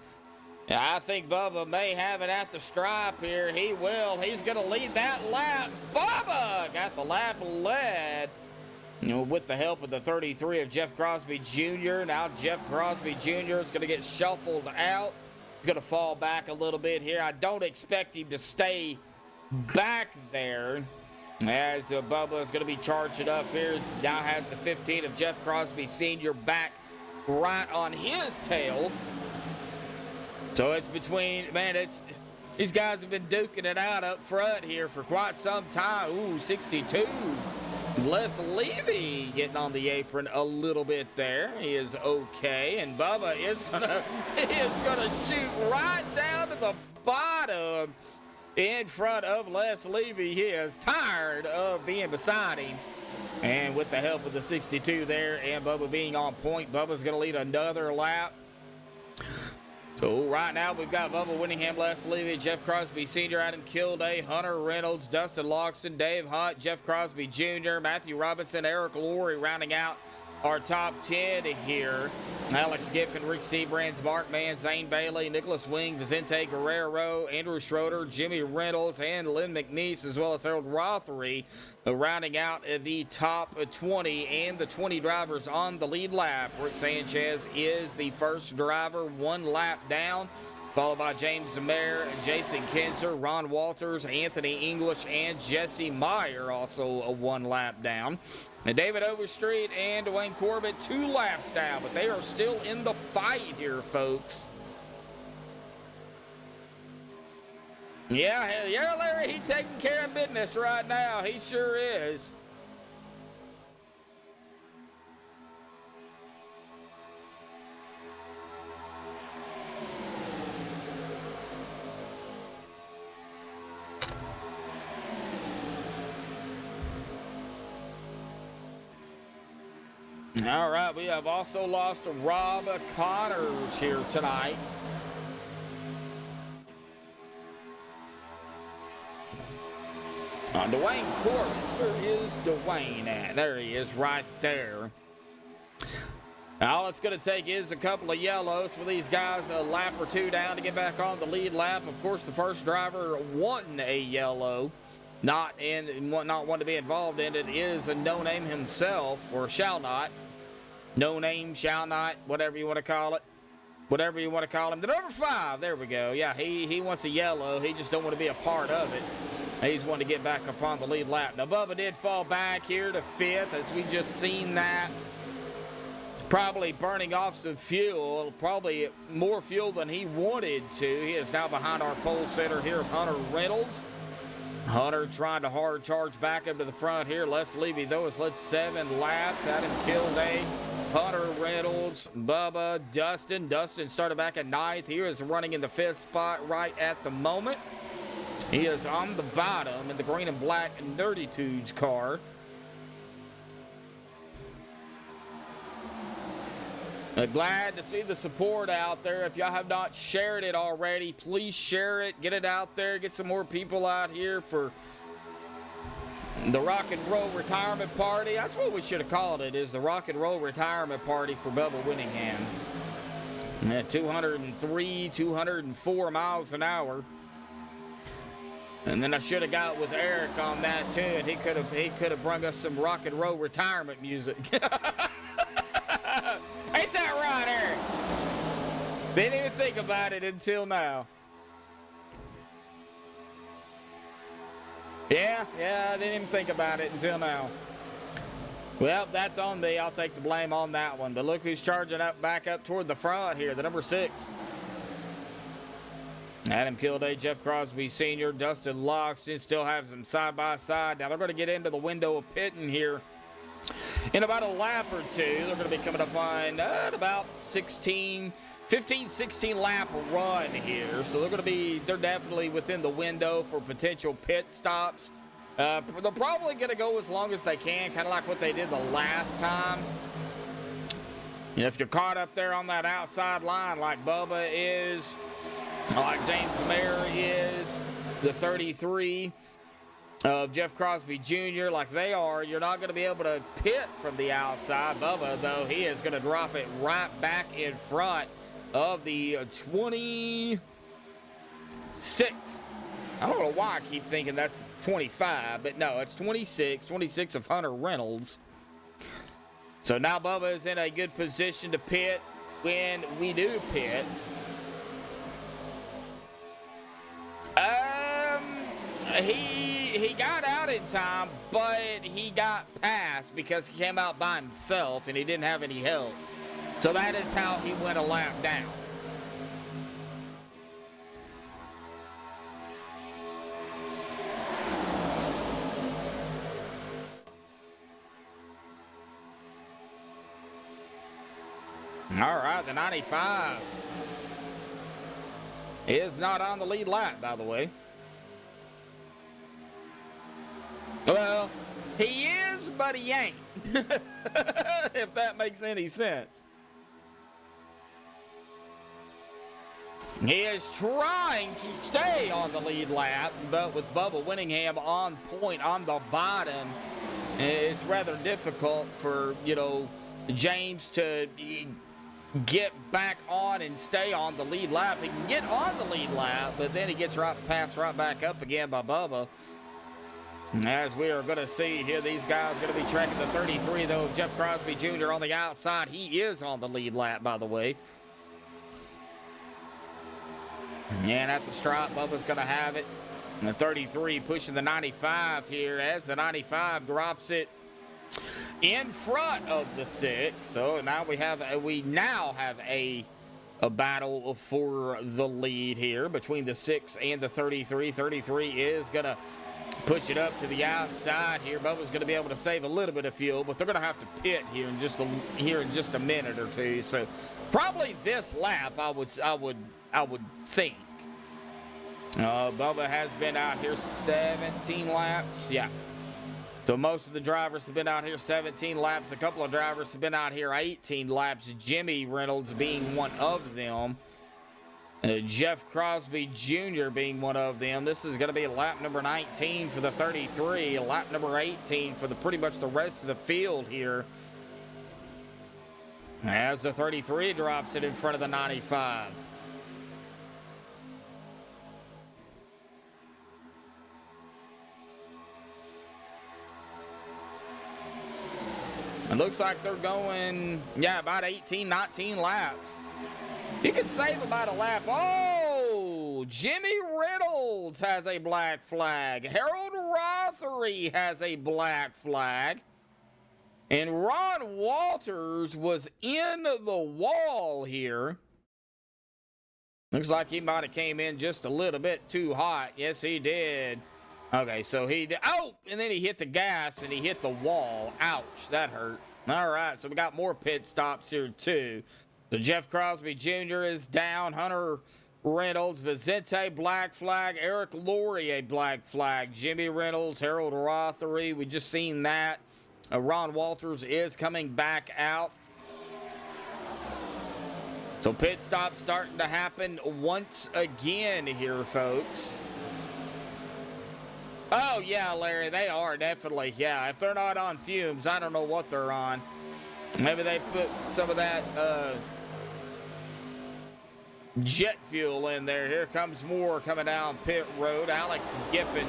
I think Bubba may have it at the stripe here. He will. He's going to lead that lap. Bubba got the lap led. With the help of the 33 of Jeff Crosby Jr. Now Jeff Crosby Jr. is going to get shuffled out. He's going to fall back a little bit here. I don't expect him to stay back there, as Bubba is going to be charging up here. Now has the 15 of Jeff Crosby Sr. back right on his tail. So it's between, man, these guys have been duking it out up front here for quite some time. Ooh, 62. Les Levy getting on the apron a little bit there. He is okay, and Bubba is gonna shoot right down to the bottom in front of Les Levy. He is tired of being beside him, and with the help of the 62 there and Bubba being on point, Bubba's gonna lead another lap. So right now we've got Bubba Winningham, Les Levy, Jeff Crosby Sr., Adam Kilday, Hunter Reynolds, Dustin Loxton, Dave Hunt, Jeff Crosby Jr., Matthew Robinson, Eric Laurie rounding out our top 10 here. Alex Giffen, Rick Seabrands, Mark Mann, Zane Bailey, Nicholas Wing, Vicente Guerrero, Andrew Schroeder, Jimmy Reynolds, and Lynn McNeese, as well as Harold Rothery, rounding out the top 20 and the 20 drivers on the lead lap. Rick Sanchez is the first driver, 1 lap down, followed by James Mayer, Jason Kinzer, Ron Walters, Anthony English, and Jesse Meyer, also a 1 lap down. And David Overstreet and Dwayne Corbett 2 laps down, but they are still in the fight here, folks. Yeah, Larry, he's taking care of business right now. He sure is. All right, we have also lost Rob Connors here tonight. Dwayne Corbett, where is Dwayne at? There he is right there. All it's going to take is a couple of yellows for these guys, a lap or 2 down to get back on the lead lap. Of course, the first driver wanting a yellow, not one to be involved in it, is a no name himself, or shall not. No name, shall not, whatever you want to call it. Whatever you want to call him. The number 5, there we go. Yeah, he wants a yellow. He just don't want to be a part of it. He's wanting to get back upon the lead lap. Now, Bubba did fall back here to 5th, as we just seen that. Probably burning off some fuel, probably more fuel than he wanted to. He is now behind our pole sitter here, Hunter Reynolds. Hunter trying to hard charge back up to the front here. Les Levy, though, has led 7 laps. Adam Kilday, Hunter Reynolds, Bubba, Dustin. Dustin started back at 9th. He is running in the 5th spot right at the moment. He is on the bottom in the green and black Nerditudes car. Glad to see the support out there. If y'all have not shared it already, please share it. Get it out there. Get some more people out here for the Rock and Roll Retirement Party. That's what we should have called it, is the Rock and Roll Retirement Party for Bubba Winningham. At 203, 204 miles an hour. And then I should have got with Eric on that too, and he could have brung us some rock and roll retirement music. Ain't that right, Eric? Didn't even think about it until now. Yeah, I didn't even think about it until now. Well, that's on me. I'll take the blame on that one. But look who's charging back up toward the front here, the number 6. Adam Kilday, Jeff Crosby Sr., Dustin Loxton still have them side by side. Now they're going to get into the window of pitting here in about a lap or two. They're going to be coming up on about 15, 16 lap run here. So they're definitely within the window for potential pit stops. They're probably going to go as long as they can, kind of like what they did the last time. You know, if you're caught up there on that outside line like Bubba is, like James Mayer is, the 33 of Jeff Crosby Jr., like they are, you're not going to be able to pit from the outside. Bubba, though, he is going to drop it right back in front of the 26. I don't know why I keep thinking that's 25, but no, it's 26 of Hunter Reynolds. So now Bubba is in a good position to pit when we do pit. He got out in time, but he got passed because he came out by himself and he didn't have any help. So that is how he went a lap down. All right, the 95 is not on the lead lap, by the way. Well, he is, but he ain't. If that makes any sense. He is trying to stay on the lead lap, but with Bubba Winningham on point on the bottom, it's rather difficult for, James to get back on and stay on the lead lap. He can get on the lead lap, but then he gets passed right back up again by Bubba. As we are going to see here, these guys are going to be tracking the 33, though. Jeff Crosby Jr. on the outside. He is on the lead lap, by the way. And at the stripe, Bubba's going to have it. And the 33 pushing the 95 here as the 95 drops it in front of the 6. So now we now have a battle for the lead here between the 6 and the 33. 33 is going to push it up to the outside here. Bubba's going to be able to save a little bit of fuel, but they're going to have to pit here in just a minute or two. So probably this lap, I would think. Bubba has been out here 17 laps. Yeah. So most of the drivers have been out here 17 laps. A couple of drivers have been out here 18 laps. Jimmy Reynolds being one of them. Jeff Crosby Jr. being one of them. This is going to be lap number 19 for the 33, lap number 18 for pretty much the rest of the field here. As the 33 drops it in front of the 95. It looks like they're going, about 18, 19 laps. You could save about a lap. Oh, Jimmy Reynolds has a black flag. Harold Rothery has a black flag. And Ron Walters was in the wall here. Looks like he might have came in just a little bit too hot. Yes, he did. Okay, so he did. Oh, and then he hit the gas and he hit the wall. Ouch, that hurt. All right, so we got more pit stops here too. So Jeff Crosby Jr. is down. Hunter Reynolds, Vicente, black flag. Eric Laurie, a black flag. Jimmy Reynolds, Harold Rothery, we just seen that. Ron Walters is coming back out. So pit stop starting to happen once again here, folks. Oh, yeah, Larry, they are definitely. Yeah, if they're not on fumes, I don't know what they're on. Maybe they put some of that jet fuel in there. Here comes more coming down pit road. Alex Giffen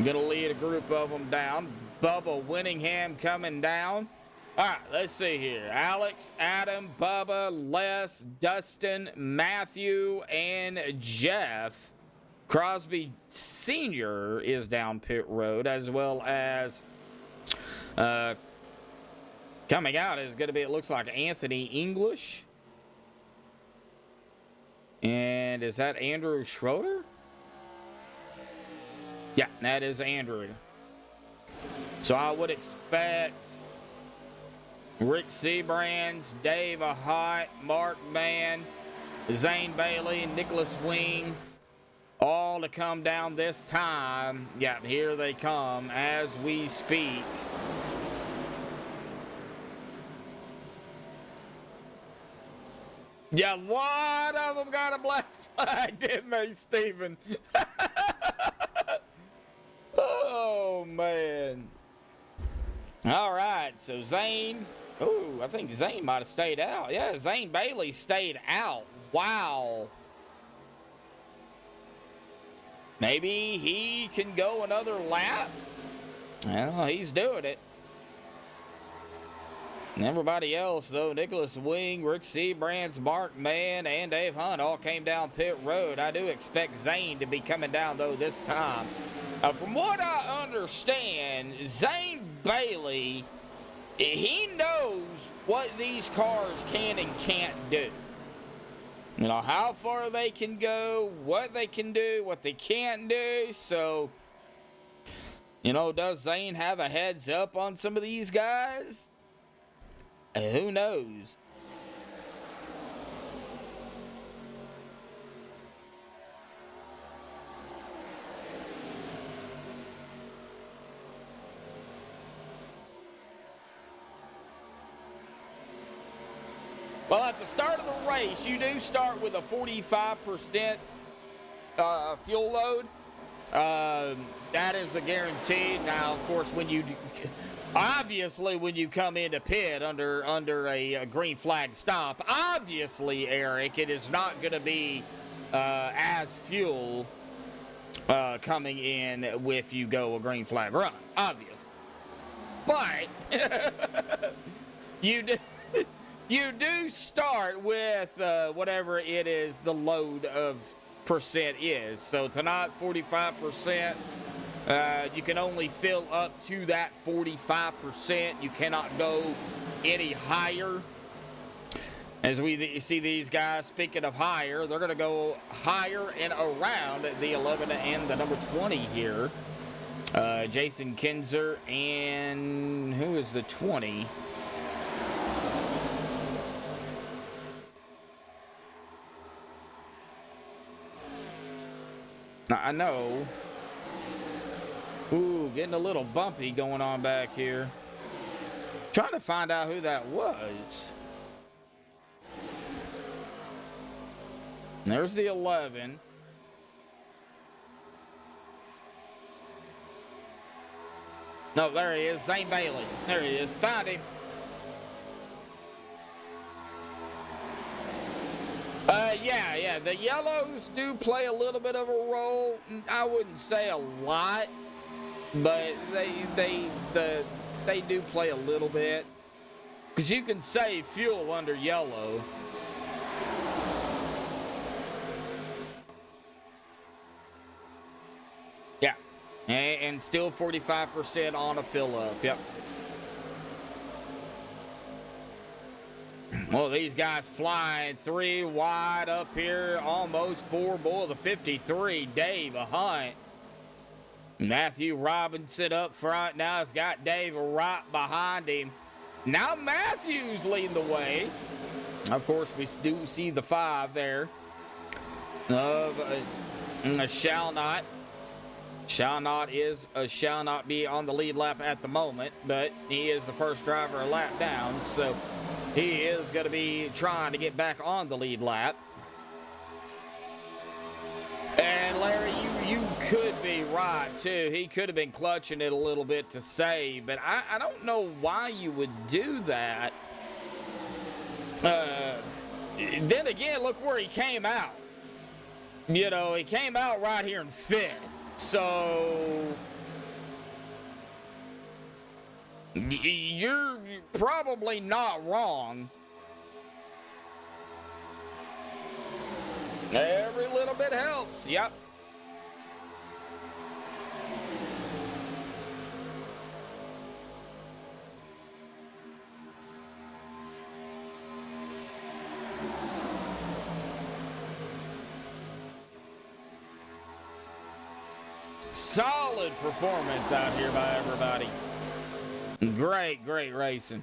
going to lead a group of them down. Bubba Winningham coming down. All right, let's see here. Alex, Adam, Bubba, Les, Dustin, Matthew, and Jeff. Crosby Sr. is down pit road, as well as coming out is going to be, it looks like, Anthony English. And is that Andrew Schroeder? Yeah, that is Andrew. So I would expect Rick Seabrands, Dave Ahot, Mark Mann, Zane Bailey, Nicholas Wing, all to come down this time. Yeah, here they come as we speak. Yeah, a lot of them got a black flag, didn't they, Stephen? Oh, man. All right, so Zane. Oh, I think Zane might have stayed out. Yeah, Zane Bailey stayed out. Wow. Maybe he can go another lap? Well, he's doing it. And everybody else, though, Nicholas Wing, Rick Seabrands, Mark Mann, and Dave Hunt all came down pit road. I do expect Zane to be coming down, though, this time. From what I understand, Zane Bailey, he knows what these cars can and can't do. You know, how far they can go, what they can do, what they can't do. So, you know, does Zane have a heads up on some of these guys? Who knows? Well, at the start of the race, you do start with a 45% fuel load. That is a guarantee. Now, of course, when you come into pit under a green flag stop, obviously, Eric, it is not going to be as fuel coming in if you go a green flag run, obviously. But you do start with whatever it is the load of percent is. So tonight, 45%. You can only fill up to that 45%. You cannot go any higher. As we see these guys, speaking of higher, they're going to go higher and around the 11 and the number 20 here. Jason Kinzer and who is the 20? Now, I know. Ooh, getting a little bumpy going on back here. Trying to find out who that was. There's the 11. No, there he is, Zane Bailey. There he is, found him. Yeah, the yellows do play a little bit of a role. I wouldn't say a lot, but they do play a little bit. Because you can save fuel under yellow. Yeah, and still 45% on a fill up, yep. Well, these guys flying 3 wide up here, almost 4. Boy, the 53, Dave Hunt. Matthew Robinson up front. Now it's got Dave right behind him. Now Matthew's leading the way. Of course, we do see the 5 there of shall not. Shall not be on the lead lap at the moment, but he is the first driver a lap down, so he is going to be trying to get back on the lead lap. And Larry, you could be right, too. He could have been clutching it a little bit to save, but I don't know why you would do that. Then again, look where he came out. You know, he came out right here in 5th. So you're probably not wrong. Every little bit helps. Yep. Solid performance out here by everybody. Great racing.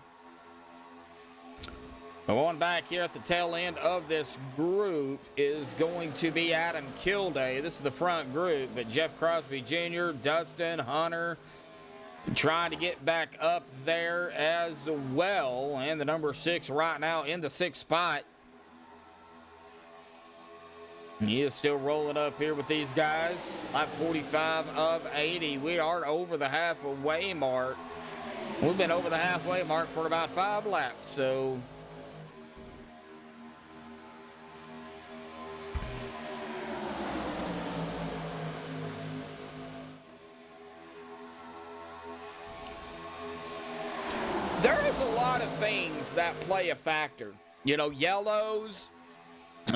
Going back here at the tail end of this group is going to be Adam Kilday. This is the front group, but Jeff Crosby Jr., Dustin, Hunter, trying to get back up there as well. And the number 6 right now in the 6th spot. He is still rolling up here with these guys. Lap 45 of 80. We are over the halfway mark. We've been over the halfway mark for about 5 laps, so... There is a lot of things that play a factor. You know, yellows,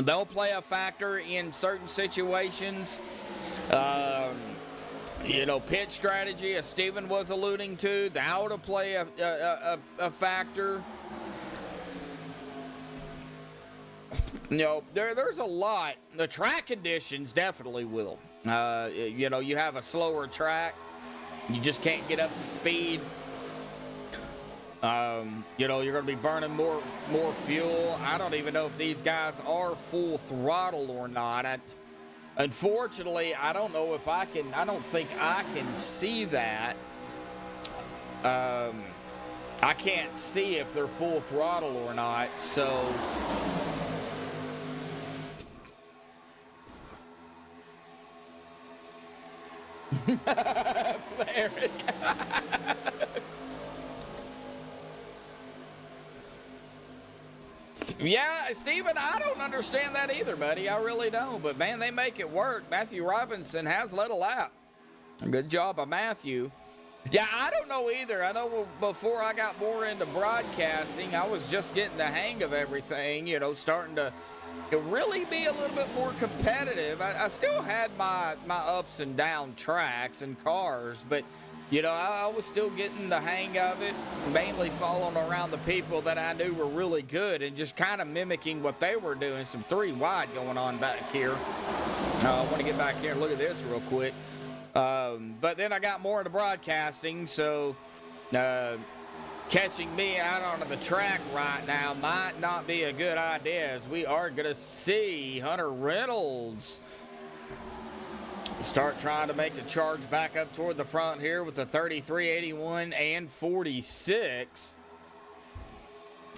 they'll play a factor in certain situations. You know, pit strategy, as Steven was alluding to, that will play a factor. You know, there's a lot. The track conditions definitely will. You know, you have a slower track. You just can't get up to speed. You know, you're going to be burning more fuel. I don't even know if these guys are full throttle or not. Unfortunately, I don't know if I can. I don't think I can see that. I can't see if they're full throttle or not. So. Eric. Yeah, Steven, I don't understand that either, buddy. I really don't. But, man, they make it work. Matthew Robinson has led a lap. Good job by Matthew. Yeah, I don't know either. I know before I got more into broadcasting, I was just getting the hang of everything, you know, starting to really be a little bit more competitive. I still had my ups and down tracks and cars, but... You know, I was still getting the hang of it, mainly following around the people that I knew were really good and just kind of mimicking what they were doing. Some 3 wide going on back here. I want to get back here and look at this real quick. But then I got more into broadcasting, so catching me out onto the track right now might not be a good idea, as we are going to see Hunter Reynolds start trying to make a charge back up toward the front here with the 33, 81, and 46.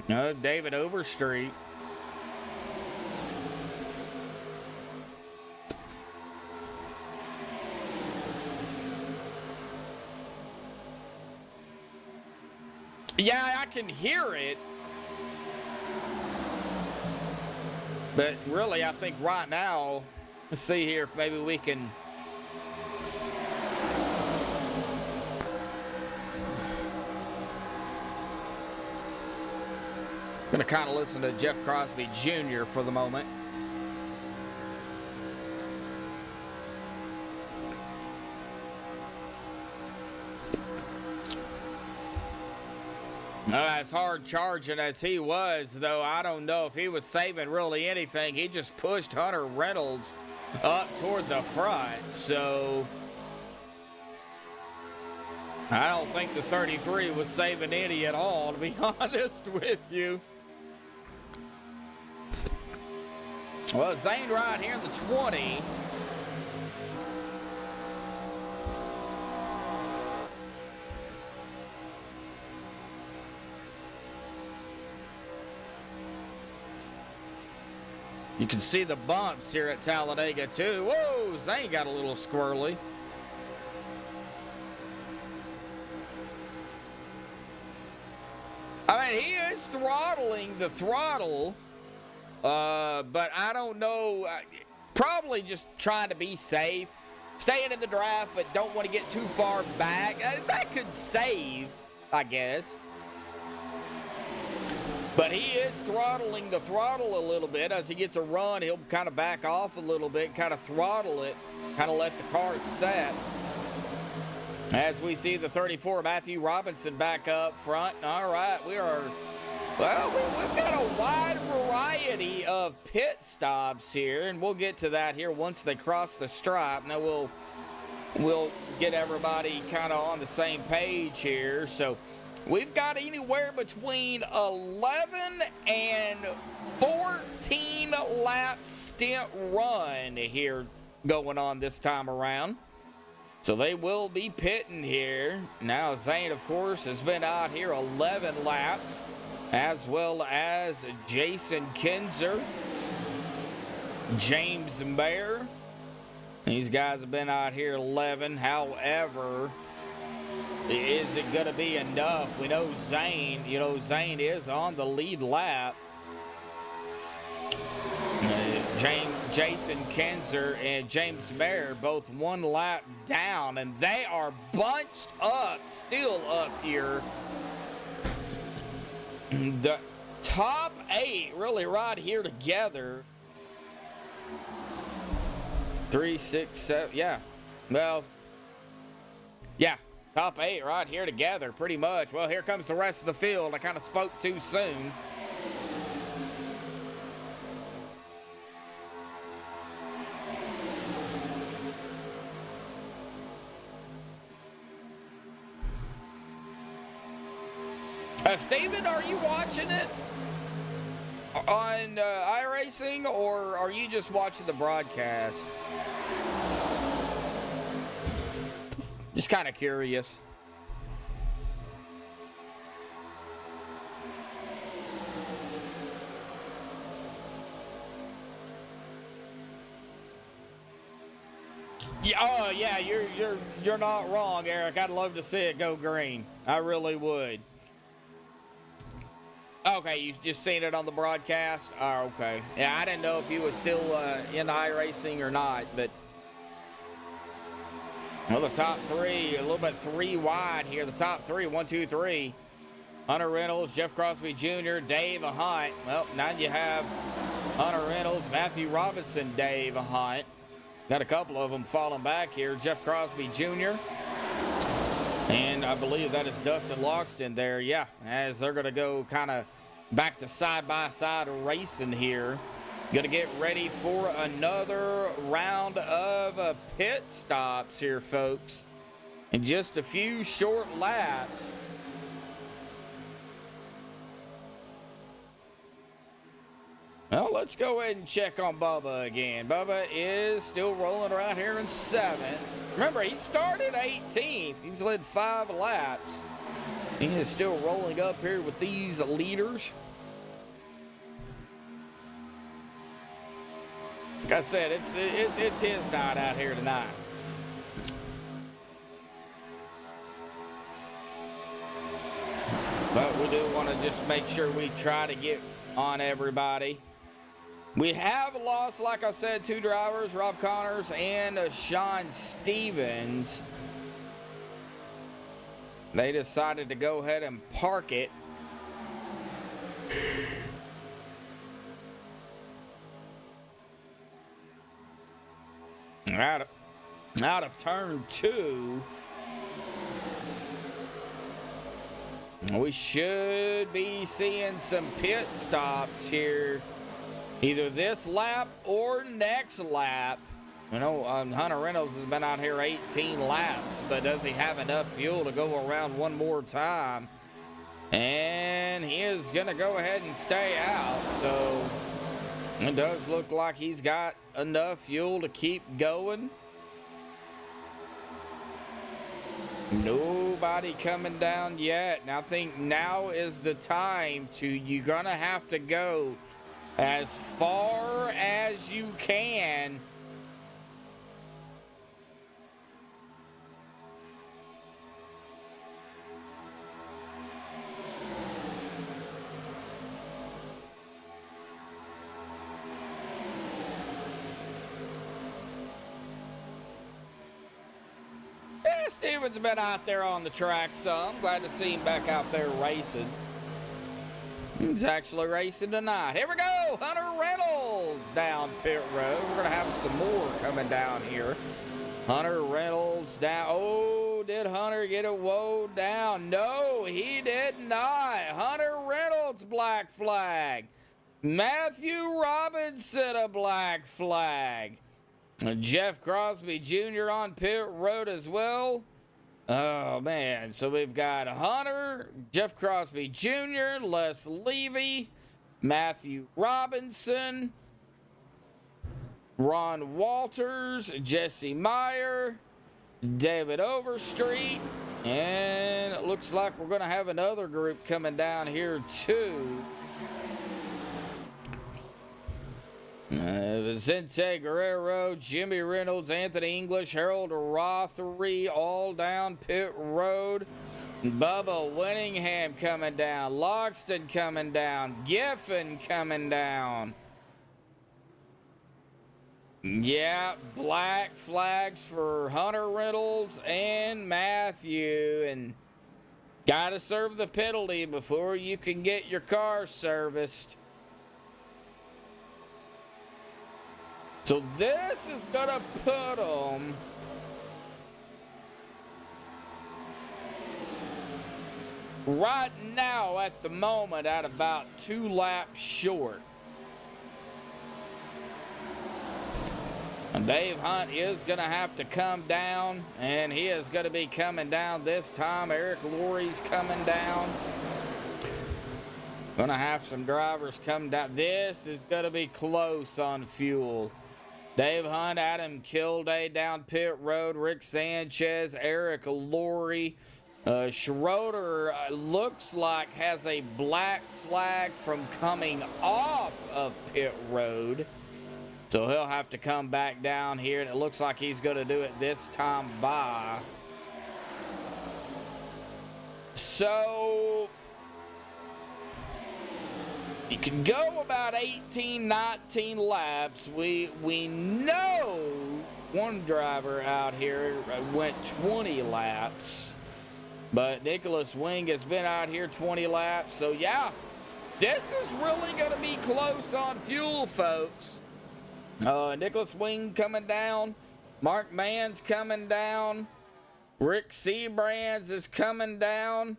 David Overstreet. Yeah, I can hear it. But really, I think right now, let's see here if maybe we can... Going to kind of listen to Jeff Crosby Jr. for the moment. As hard charging as he was, though, I don't know if he was saving really anything. He just pushed Hunter Reynolds up toward the front, so I don't think the 33 was saving any at all, to be honest with you. Well, Zane right here in the 20. You can see the bumps here at Talladega, too. Whoa, Zane got a little squirrely. I mean, he is throttling the throttle, but I don't know. Probably just trying to be safe. Staying in the draft, but don't want to get too far back. That could save, I guess. But he is throttling the throttle a little bit. As he gets a run, he'll kind of back off a little bit, kind of throttle it, kind of let the car set. As we see the 34, Matthew Robinson back up front. All right, we've got a wide variety of pit stops here, and we'll get to that here once they cross the stripe. Now we'll we'll get everybody kind of on the same page here. So we've got anywhere between 11 and 14 lap stint run here going on this time around. So they will be pitting here. Now Zane, of course, has been out here 11 laps, as well as Jason Kinzer, James Mayer. These guys have been out here 11. However, is it going to be enough? We know Zane, Zane is on the lead lap. Jason Kinzer and James Mayer both one lap down, and they are bunched up, still up here. The top 8 really right here together. 3, 6, 7, yeah. Well, yeah, top 8 right here together, pretty much. Well, here comes the rest of the field. I kind of spoke too soon. Steven, are you watching it on Iracing, or are you just watching the broadcast? Just kind of curious. Yeah, yeah, you're not wrong, Eric. I'd love to see it go green. I really would. Okay, you just seen it on the broadcast? Oh, okay. Yeah, I didn't know if you was still in iRacing or not, but well, the top 3, a little bit 3 wide here. The top 3, 1, 2, 3. Hunter Reynolds, Jeff Crosby Jr., Dave Hunt. Well, now you have Hunter Reynolds, Matthew Robinson, Dave Hunt. Got a couple of them falling back here. Jeff Crosby Jr., and I believe that is Dustin Loxton there. Yeah, as they're going to go kind of back to side-by-side racing here. Going to get ready for another round of pit stops here, folks. In just a few short laps. Well, let's go ahead and check on Bubba again. Bubba is still rolling around here in 7th. Remember, he started 18th. He's led 5 laps. He is still rolling up here with these leaders. Like I said, it's his night out here tonight. But we do want to just make sure we try to get on everybody. We have lost, like I said, 2 drivers, Rob Connors and Sean Stevens. They decided to go ahead and park it. Out of turn 2. We should be seeing some pit stops here, either this lap or next lap. You know, Hunter Reynolds has been out here 18 laps, but does he have enough fuel to go around one more time? And he is going to go ahead and stay out. So it does look like he's got enough fuel to keep going. Nobody coming down yet. And I think now is the time you're going to have to go as far as you can. Steven's been out there on the track some. Glad to see him back out there racing. He's actually racing tonight. Here we go. Hunter Reynolds down pit road. We're going to have some more coming down here. Hunter Reynolds down. Oh, did Hunter get it woed down? No, he did not. Hunter Reynolds, black flag. Matthew Robinson, a black flag. Jeff Crosby Jr. on pit road as well. Oh, man. So we've got Hunter, Jeff Crosby Jr., Les Levy, Matthew Robinson, Ron Walters, Jesse Meyer, David Overstreet, and it looks like we're going to have another group coming down here too. Vicente Guerrero, Jimmy Reynolds, Anthony English, Harold Rothery, all down pit road. Bubba Winningham coming down, Logston coming down, Giffen coming down. Yeah, black flags for Hunter Reynolds and Matthew. And got to serve the penalty before you can get your car serviced. So this is going to put them right now at the moment at about 2 laps short. And Dave Hunt is going to have to come down, and he is going to be coming down this time. Eric Laurie's coming down. Going to have some drivers come down. This is going to be close on fuel. Dave Hunt, Adam Kilday down pit road. Rick Sanchez, Eric Laurie. Schroeder looks like has a black flag from coming off of pit road. So he'll have to come back down here, and it looks like he's going to do it this time by. So you can go about 18, 19 laps. We know one driver out here went 20 laps, but Nicholas Wing has been out here 20 laps. So yeah, this is really going to be close on fuel, folks. Nicholas Wing coming down. Mark Mann's coming down. Rick Seabrands is coming down.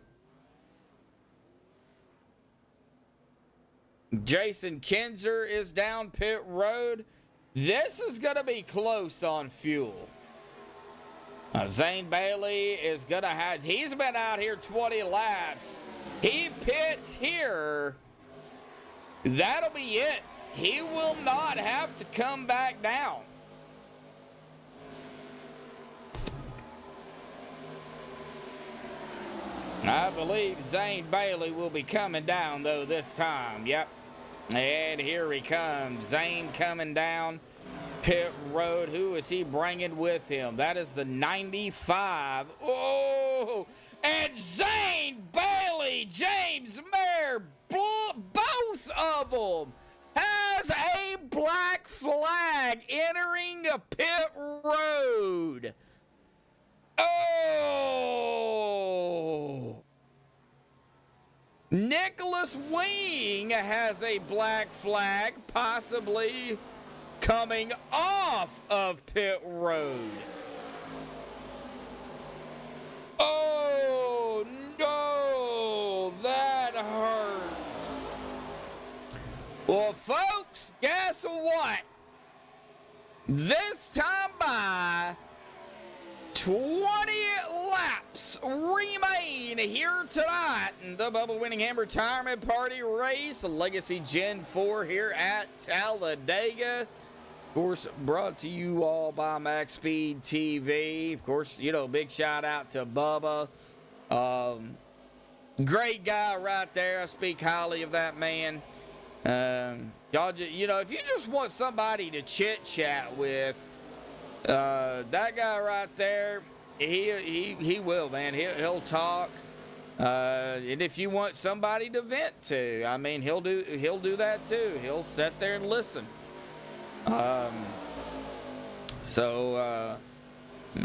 Jason Kinzer is down pit road. This is going to be close on fuel. Zane Bailey is going to have... He's been out here 20 laps. He pits here. That'll be it. He will not have to come back down. I believe Zane Bailey will be coming down, though, this time. Yep. And here he comes. Zane coming down pit road. Who is he bringing with him? That is the 95. Oh! And Zane Bailey, James Mayer, both of them has a black flag entering a pit road. Oh! Nicholas Wing has a black flag, possibly coming off of pit road. Oh, no, that hurt. Well, folks, guess what? This time by 20 laps remain here tonight in the Bubba Winningham Retirement Party Race, Legacy Gen 4 here at Talladega. Of course, brought to you all by MaxspeedTV. Of course, you know, big shout out to Bubba. Great guy right there. I speak highly of that man. Y'all, you know, if you just want somebody to chit chat with, that guy right there, he will, man. He'll talk. And if you want somebody to vent to, I mean, he'll do that too. He'll sit there and listen. So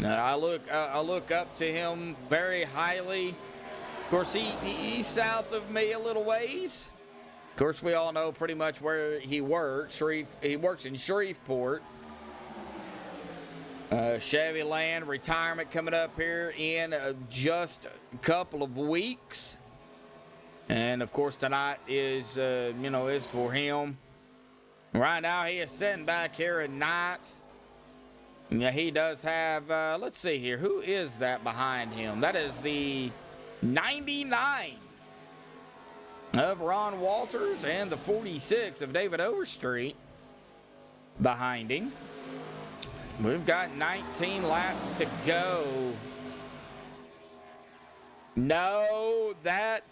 I look up to him very highly. Of course, he's south of me a little ways. Of course, we all know pretty much where he works. He works in Shreveport. Chevyland retirement coming up here in just a couple of weeks. And of course, tonight is is for him. Right now, he is sitting back here in ninth. Yeah, he does have, let's see here. Who is that behind him? That is the 99 of Ron Walters and the 46 of David Overstreet behind him. We've got 19 laps to go. No, that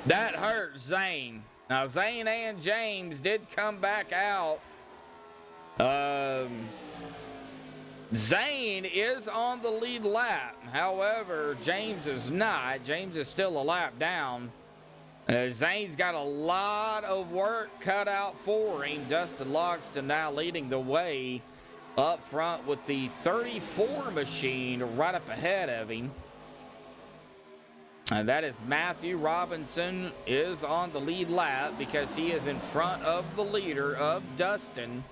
hurt Zane. Now, Zane and James did come back out. Zane is on the lead lap. However, James is not. James is still a lap down. Zane's got a lot of work cut out for him. Dustin Logston now leading the way up front with the 34 machine right up ahead of him. And that is Matthew Robinson is on the lead lap because he is in front of the leader of Dustin.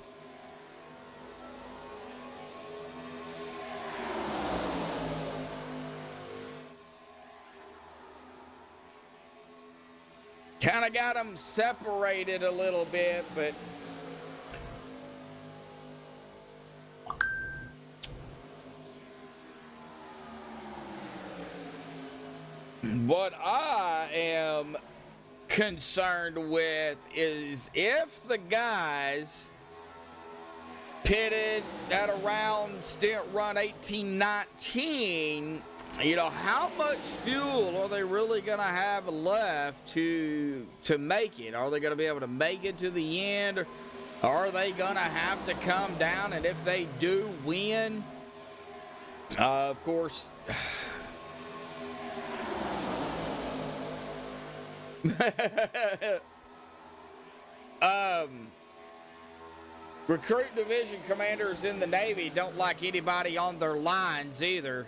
Kind of got them separated a little bit, but what I am concerned with is if the guys pitted at around stint run 18-19, you know, how much fuel are they really going to have left to make it? Are they going to be able to make it to the end? Or are they going to have to come down? And if they do win, of course, recruit division commanders in the Navy don't like anybody on their lines either.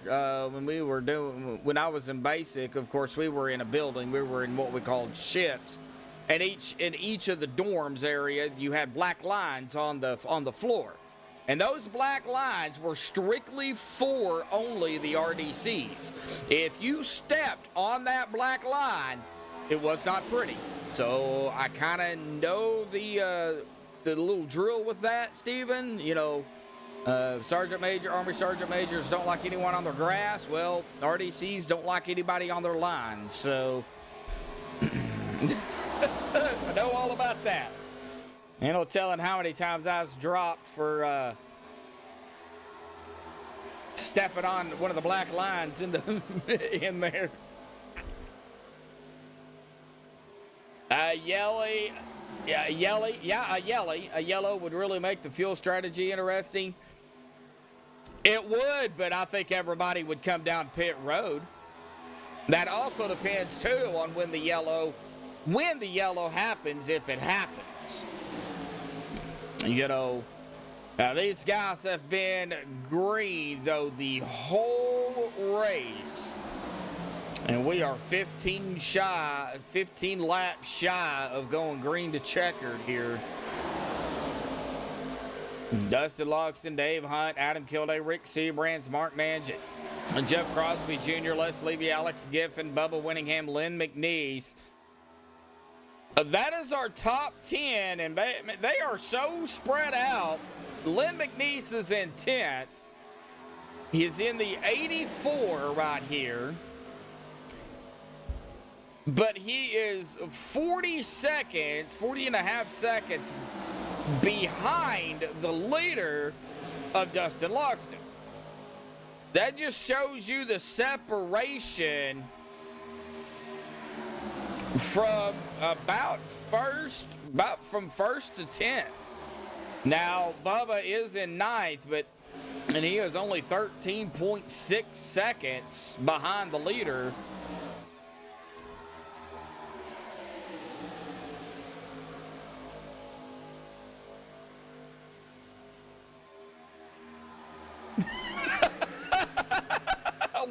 When I was in basic, of course, we were in a building. We were in what we called ships, and in each of the dorms area, you had black lines on the floor, and those black lines were strictly for only the RDCs. If you stepped on that black line, it was not pretty. So I kind of know the little drill with that, Stephen. You know, Sergeant Major, Army Sergeant Majors don't like anyone on their grass. Well, RDCs don't like anybody on their lines. So I know all about that. You know, telling how many times I was dropped for stepping on one of the black lines in there. A yellow would really make the fuel strategy interesting. It would, but I think everybody would come down pit road. That also depends too on when the yellow happens, if it happens. You know, these guys have been green though the whole race. And we are 15 laps shy of going green to checkered here. Dustin Logston, Dave Hunt, Adam Kilday, Rick Seabrands, Mark Nangent, Jeff Crosby Jr., Les Levy, Alex Giffen, Bubba Winningham, Lynn McNeese. That is our top 10, and they are so spread out. Lynn McNeese is in 10th. He's in the 84 right here. But he is 40 and a half seconds behind the leader of Dustin Logston. That just shows you the separation from from first to 10th. Now, Bubba is in 9th, and he is only 13.6 seconds behind the leader.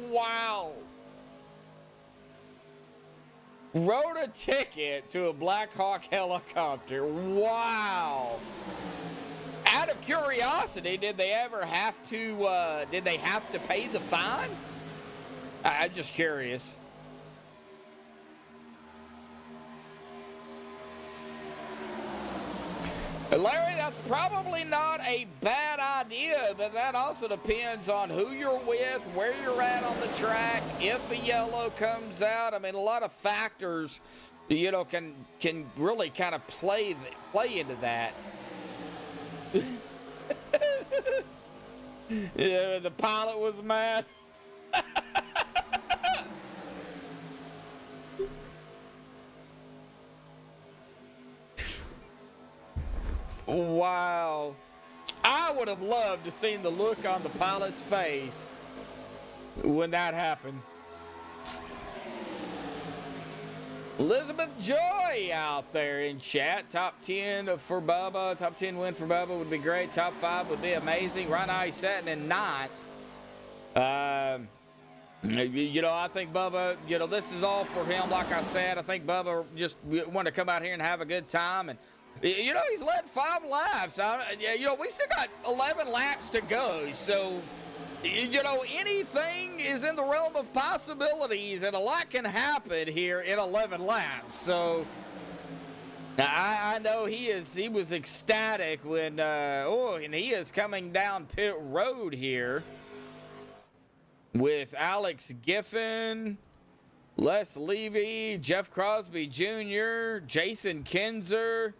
Wow. Wrote a ticket to a Black Hawk helicopter. Wow. Out of curiosity, did they ever have to pay the fine? I'm just curious. Larry, that's probably not a bad idea, but that also depends on who you're with, where you're at on the track, if a yellow comes out. I mean, a lot of factors, you know, can really kind of play into that. Yeah, the pilot was mad. Wow. I would have loved to seen the look on the pilot's face when that happened. Elizabeth Joy out there in chat. Top 10 for Bubba. Top 10 win for Bubba would be great. Top 5 would be amazing. Right now he's sitting in 9th. You know, I think Bubba, you know, this is all for him. Like I said, I think Bubba just wanted to come out here and have a good time. And, you know, he's led 5 laps. You know, we still got 11 laps to go. So, you know, anything is in the realm of possibilities, and a lot can happen here in 11 laps. So, I know he was ecstatic when, and he is coming down pit road here with Alex Giffen, Les Levy, Jeff Crosby Jr., Jason Kinzer,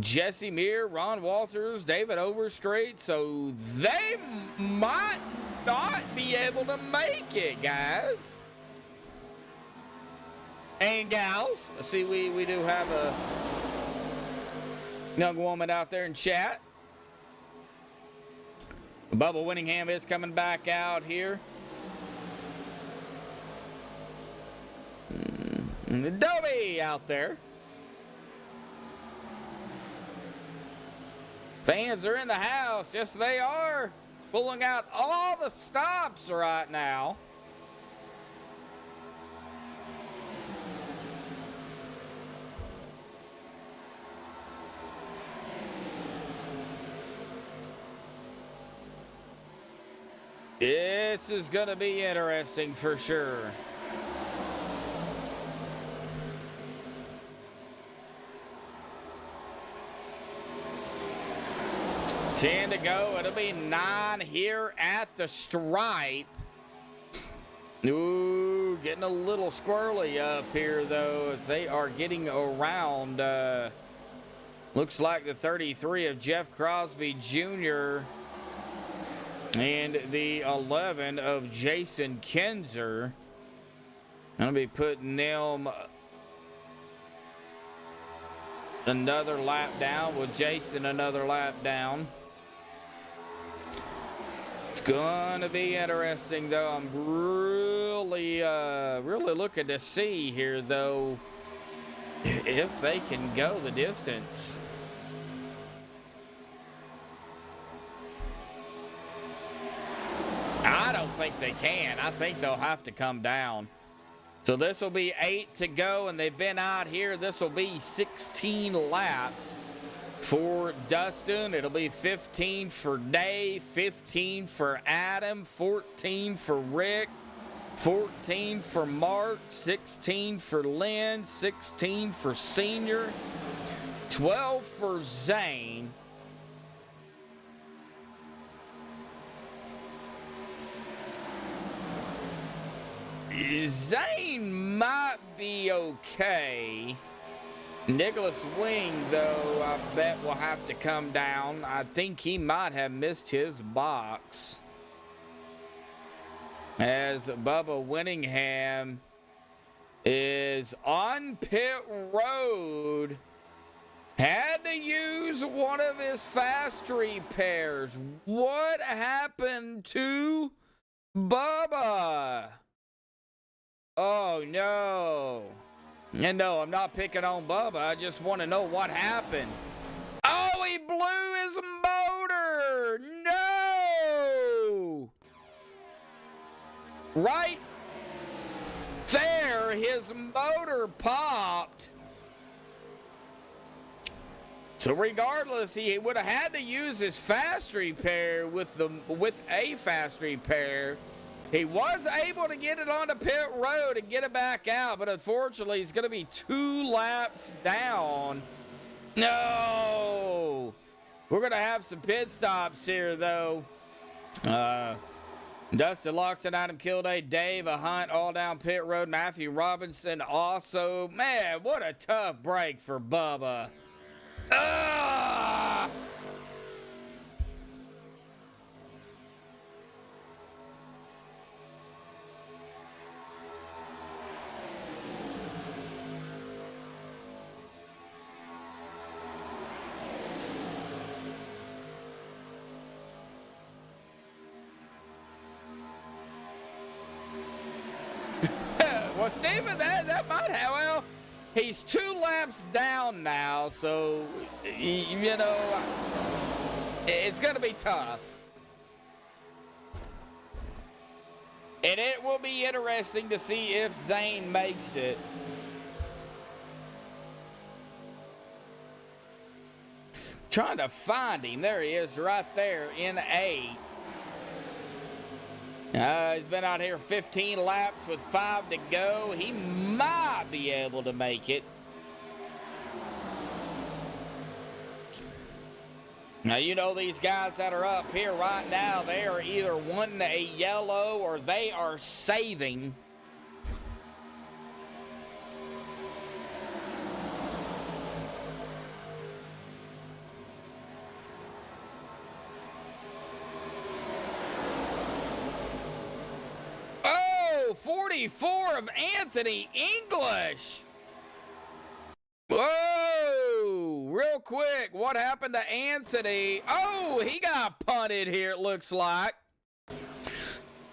Jesse Meir, Ron Walters, David Overstreet. So they might not be able to make it, guys. And gals. I see we do have a young woman out there in chat. Bubba Winningham is coming back out here. Dobie out there. Fans are in the house. Yes, they are. Pulling out all the stops right now. This is going to be interesting for sure. Ten to go. It'll be 9 here at the stripe. Ooh, getting a little squirrely up here, though, as they are getting around. Looks like the 33 of Jeff Crosby Jr. and the 11 of Jason Kinzer. I'll be putting them another lap down, with Jason another lap down. It's gonna be interesting, though. I'm really looking to see here, though, if they can go the distance. I don't think they can. I think they'll have to come down. So this will be 8 to go, and they've been out here. This will be 16 laps for Dustin. It'll be 15 for Dave, 15 for Adam, 14 for Rick, 14 for Mark, 16 for Lynn, 16 for Senior, 12 for Zane. Zane might be okay. Nicholas Wing, though, I bet will have to come down. I think he might have missed his box, as Bubba Winningham is on pit road. Had to use one of his fast repairs. What happened to Bubba? Oh, no. And no, I'm not picking on Bubba. I just want to know what happened. Oh, he blew his motor. No. Right there, his motor popped. So regardless, he would have had to use his fast repair with a fast repair. He was able to get it onto pit road and get it back out, but unfortunately, he's going to be 2 laps down No! We're going to have some pit stops here, though. Dustin Loxton, Adam Kilday, Dave, a Hunt, all down pit road. Matthew Robinson also. Man, what a tough break for Bubba. Ah! Well, Steven, that might have, well, he's 2 laps down now, so, you know, it's going to be tough. And it will be interesting to see if Zane makes it. Trying to find him. There he is right there in 8th. He's been out here 15 laps with 5 to go. He might be able to make it. Now, you know these guys that are up here right now, they are either wanting a yellow or they are saving. Oh, 44 of Anthony English. Whoa, real quick, what happened to Anthony? Oh, he got punted here, it looks like.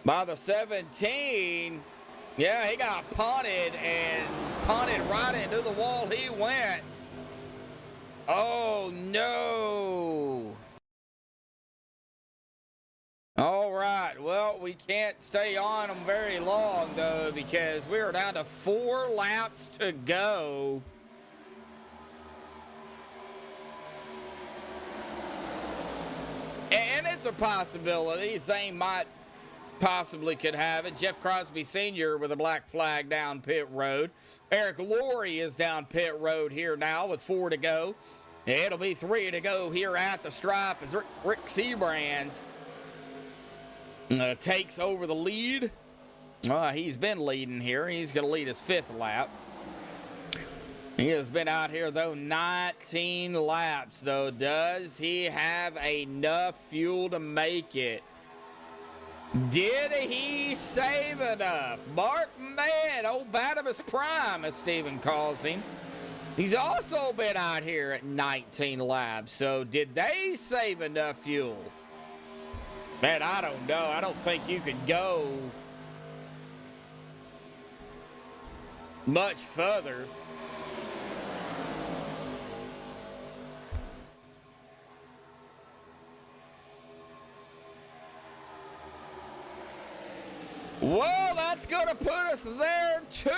By the 17. Yeah, he got punted and punted right into the wall he went. Oh, no. All right, well, we can't stay on them very long, though, because we are down to 4 laps to go. And it's a possibility. Zane might possibly could have it. Jeff Crosby Sr. with a black flag down pit road. Eric Laurie is down pit road here now with 4 to go. It'll be 3 to go here at the stripe as Rick Seabrands takes over the lead. He's been leading here. He's going to lead his 5th lap. He has been out here, though, 19 laps, though. Does he have enough fuel to make it? Did he save enough? Mark Mann, old Batimus Prime, as Steven calls him. He's also been out here at 19 laps, so did they save enough fuel? Man, I don't know. I don't think you could go much further. Well, that's going to put us there. 2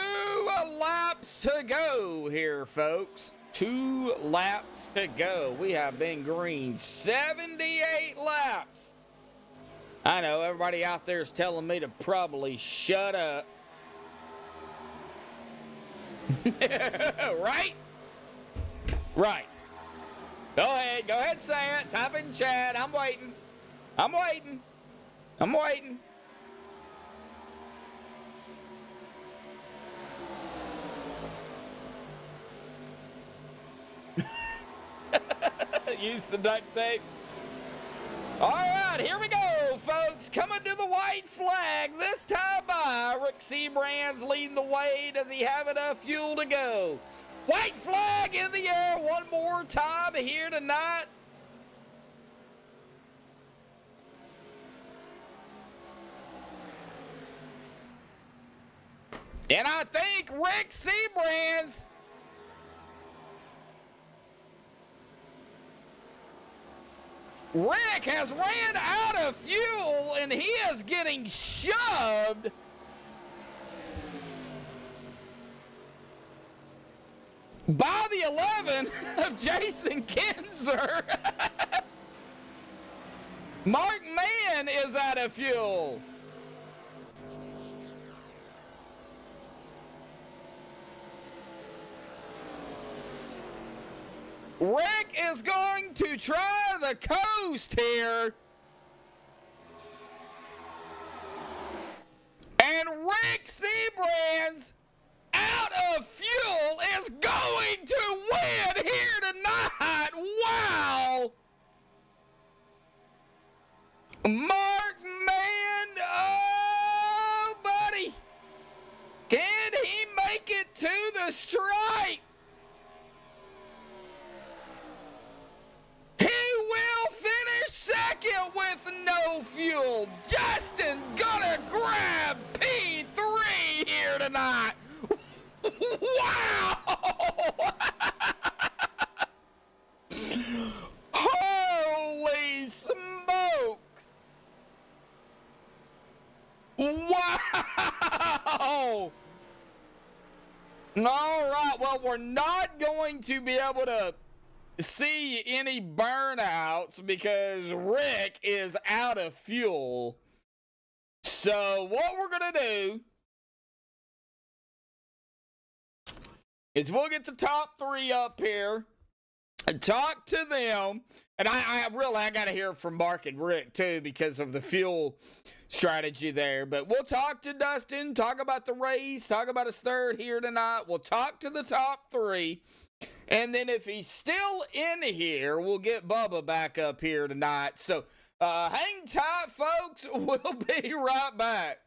laps to go here, folks. 2 laps to go. We have been green 78 laps. I know everybody out there is telling me to probably shut up. Right? Right. Go ahead, say it. Type in chat. I'm waiting. I'm waiting. I'm waiting. Use the duct tape. All right, here we go, folks. Coming to the white flag this time by. Rick Seabrands leading the way. Does he have enough fuel to go? White flag in the air one more time here tonight. And I think Rick Seabrands Rick has ran out of fuel, and he is getting shoved by the 11 of Jason Kinzer. Mark Mann is out of fuel. Rick is going to try the coast here. And Rick Seabrand's out of fuel is going to win here tonight. Wow. Mark Man, oh, buddy. Can he make it to the stripe? He will finish second with no fuel. Justin gonna grab P3 here tonight. Wow! Holy smokes! Wow! All right, well, we're not going to be able to see any burnouts because Rick is out of fuel. So what we're going to do is we'll get the top three up here and talk to them. And I got to hear from Mark and Rick, too, because of the fuel strategy there. But we'll talk to Dustin, talk about the race, talk about his third here tonight. We'll talk to the top three. And then if he's still in here, we'll get Bubba back up here tonight. So hang tight, folks. We'll be right back.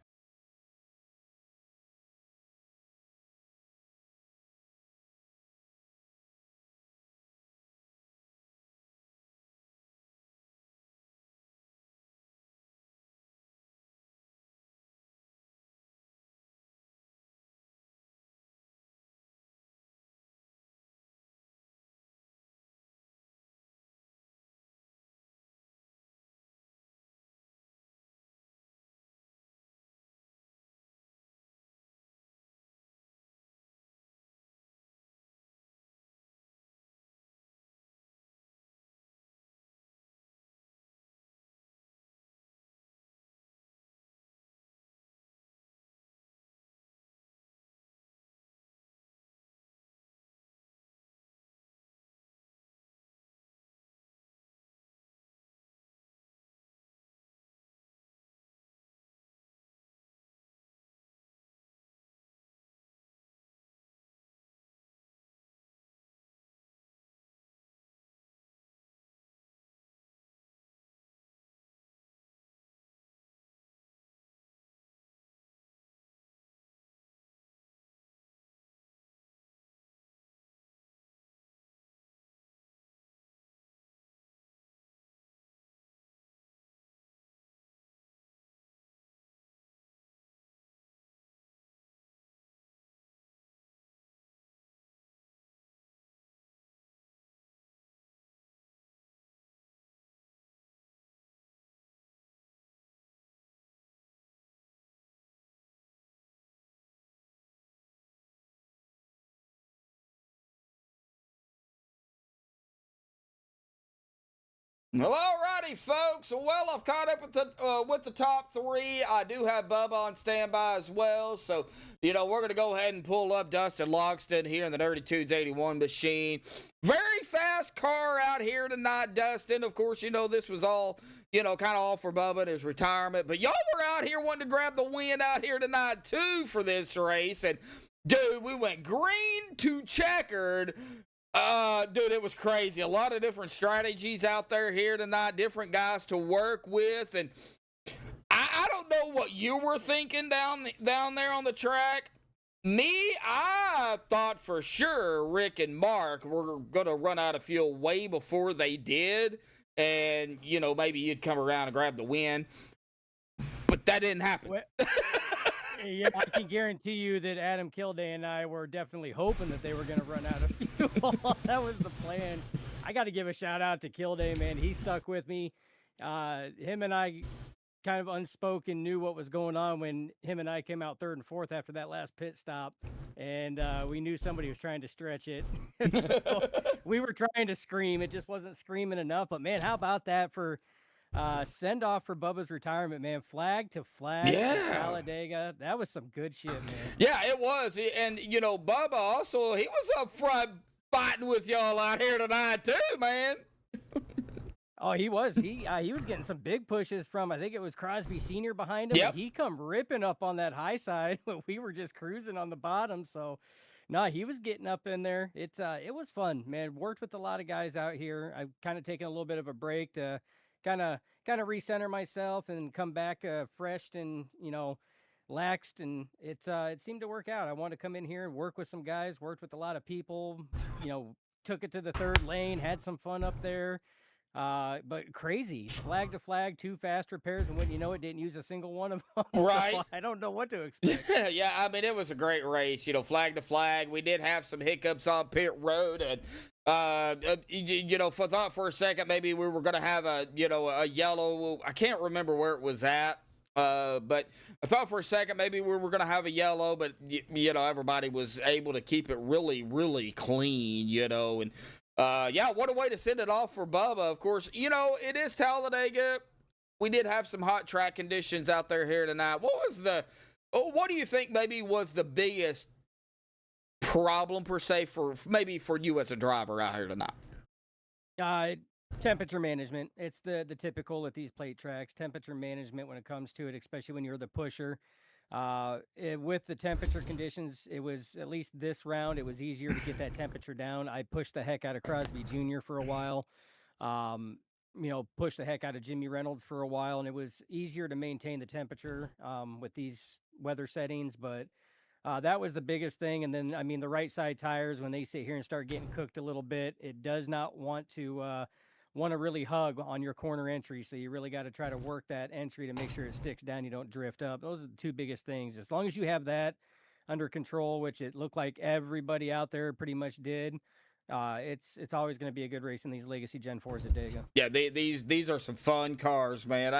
Well, alrighty, folks. Well, I've caught up with the top three. I do have Bubba on standby as well. So, we're going to go ahead and pull up Dustin Logston here in the Dirty Tudes 81 machine. Very fast car out here tonight, Dustin. Of course, this was all, kind of all for Bubba and his retirement. But y'all were out here wanting to grab the win out here tonight, too, for this race. And, dude, we went green to checkered. Dude, it was crazy. A lot of different strategies out there here tonight, different guys to work with, and I don't know what you were thinking down there on the track. Me, I thought for sure Rick and Mark were going to run out of fuel way before they did, and, maybe you'd come around and grab the win, but that didn't happen. Well, yeah, I can guarantee you that Adam Kilday and I were definitely hoping that they were going to run out of fuel. That was the plan. I got to give a shout out to Kilday, man. He stuck with me. Him and I kind of unspoken knew what was going on when him and I came out third and fourth after that last pit stop. And we knew somebody was trying to stretch it. So we were trying to scream. It just wasn't screaming enough. But, man, how about that for send off for Bubba's retirement, man? Flag to flag, Yeah. Talladega. That was some good shit, man. Yeah, it was. And, Bubba also, he was up front fighting with y'all out here tonight too, man. Oh, he was. He was getting some big pushes from, I think it was Crosby Sr. behind him. Yep. And he come ripping up on that high side when we were just cruising on the bottom. So, no, he was getting up in there. It was fun, man. Worked with a lot of guys out here. I've kind of taken a little bit of a break to kind of recenter myself and come back fresh and, laxed, and it seemed to work out. I wanted to come in here and work with some guys, worked with a lot of people, took it to the third lane, had some fun up there. But crazy, flag to flag, 2 fast repairs, and when you know it, didn't use a single one of them. Right. So I don't know what to expect. Yeah, I mean, it was a great race, flag to flag. We did have some hiccups on pit road, and thought for a second maybe we were going to have a yellow. I can't remember where it was at. But I thought for a second maybe we were going to have a yellow, but everybody was able to keep it really, really clean, and what a way to send it off for Bubba. Of course, it is Talladega. We did have some hot track conditions out there here tonight. What do you think maybe was the biggest problem per se for you as a driver out here tonight? Temperature management. It's the typical at these plate tracks. Temperature management when it comes to it, especially when you're the pusher. With the temperature conditions, it was, at least this round, it was easier to get that temperature down. I pushed the heck out of Crosby Jr. for a while. Pushed the heck out of Jimmy Reynolds for a while, and it was easier to maintain the temperature with these weather settings. But that was the biggest thing. And then, the right side tires, when they sit here and start getting cooked a little bit, it does not want to really hug on your corner entry. So you really got to try to work that entry to make sure it sticks down. You don't drift up. Those are the 2 biggest things. As long as you have that under control, which it looked like everybody out there pretty much did, it's always going to be a good race in these Legacy Gen 4s at Dega. Yeah, these are some fun cars, man.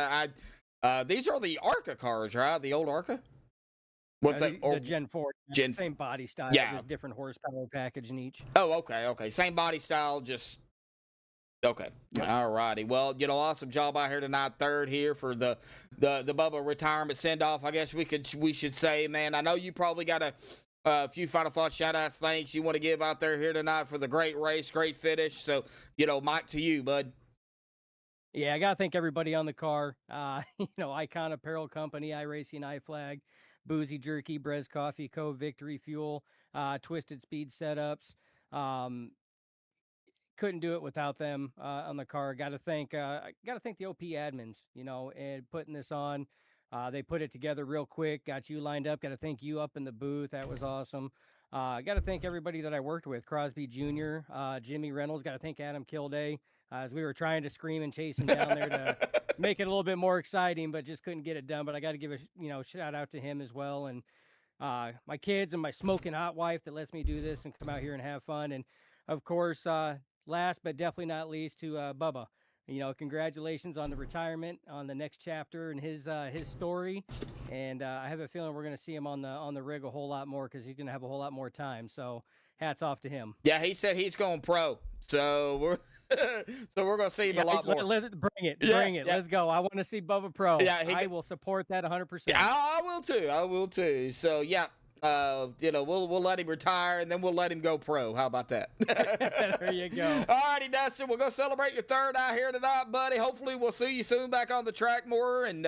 These are the ARCA cars, right? The old ARCA? The Gen 4, same body style, just different horsepower package in each. Oh, okay. Same body style, just... Okay. Yep. All righty. Well, awesome job out here tonight. Third here for the Bubba retirement send-off, I guess we should say, man. I know you probably got a few final thoughts, shout-outs, thanks you want to give out there here tonight for the great race, great finish. So, Mike, to you, bud. Yeah, I got to thank everybody on the car. Icon Apparel Company, Iracing, iFlag, Boozy Jerky, Brez Coffee Co., Victory Fuel, Twisted Speed Setups. Couldn't do it without them on the car. Got to thank the OP admins, and putting this on. They put it together real quick. Got you lined up. Got to thank you up in the booth. That was awesome. Got to thank everybody that I worked with. Crosby Jr., Jimmy Reynolds. Got to thank Adam Kilday as we were trying to scream and chase him down there to make it a little bit more exciting, but just couldn't get it done. But I got to give a shout out to him as well, and my kids and my smoking hot wife that lets me do this and come out here and have fun. And of course, last but definitely not least, to Bubba. Congratulations on the retirement, on the next chapter in his story. And I have a feeling we're going to see him on the rig a whole lot more because he's going to have a whole lot more time. So hats off to him. Yeah, he said he's going pro. So we're going to see him a lot more. Bring it. Yeah. Let's go. I want to see Bubba pro. Yeah, I will support that 100%. Yeah, I will too. So yeah. We'll let him retire and then we'll let him go pro. How about that? There you go. All righty, Dustin. We'll go celebrate your third out here tonight, buddy. Hopefully, we'll see you soon back on the track more. And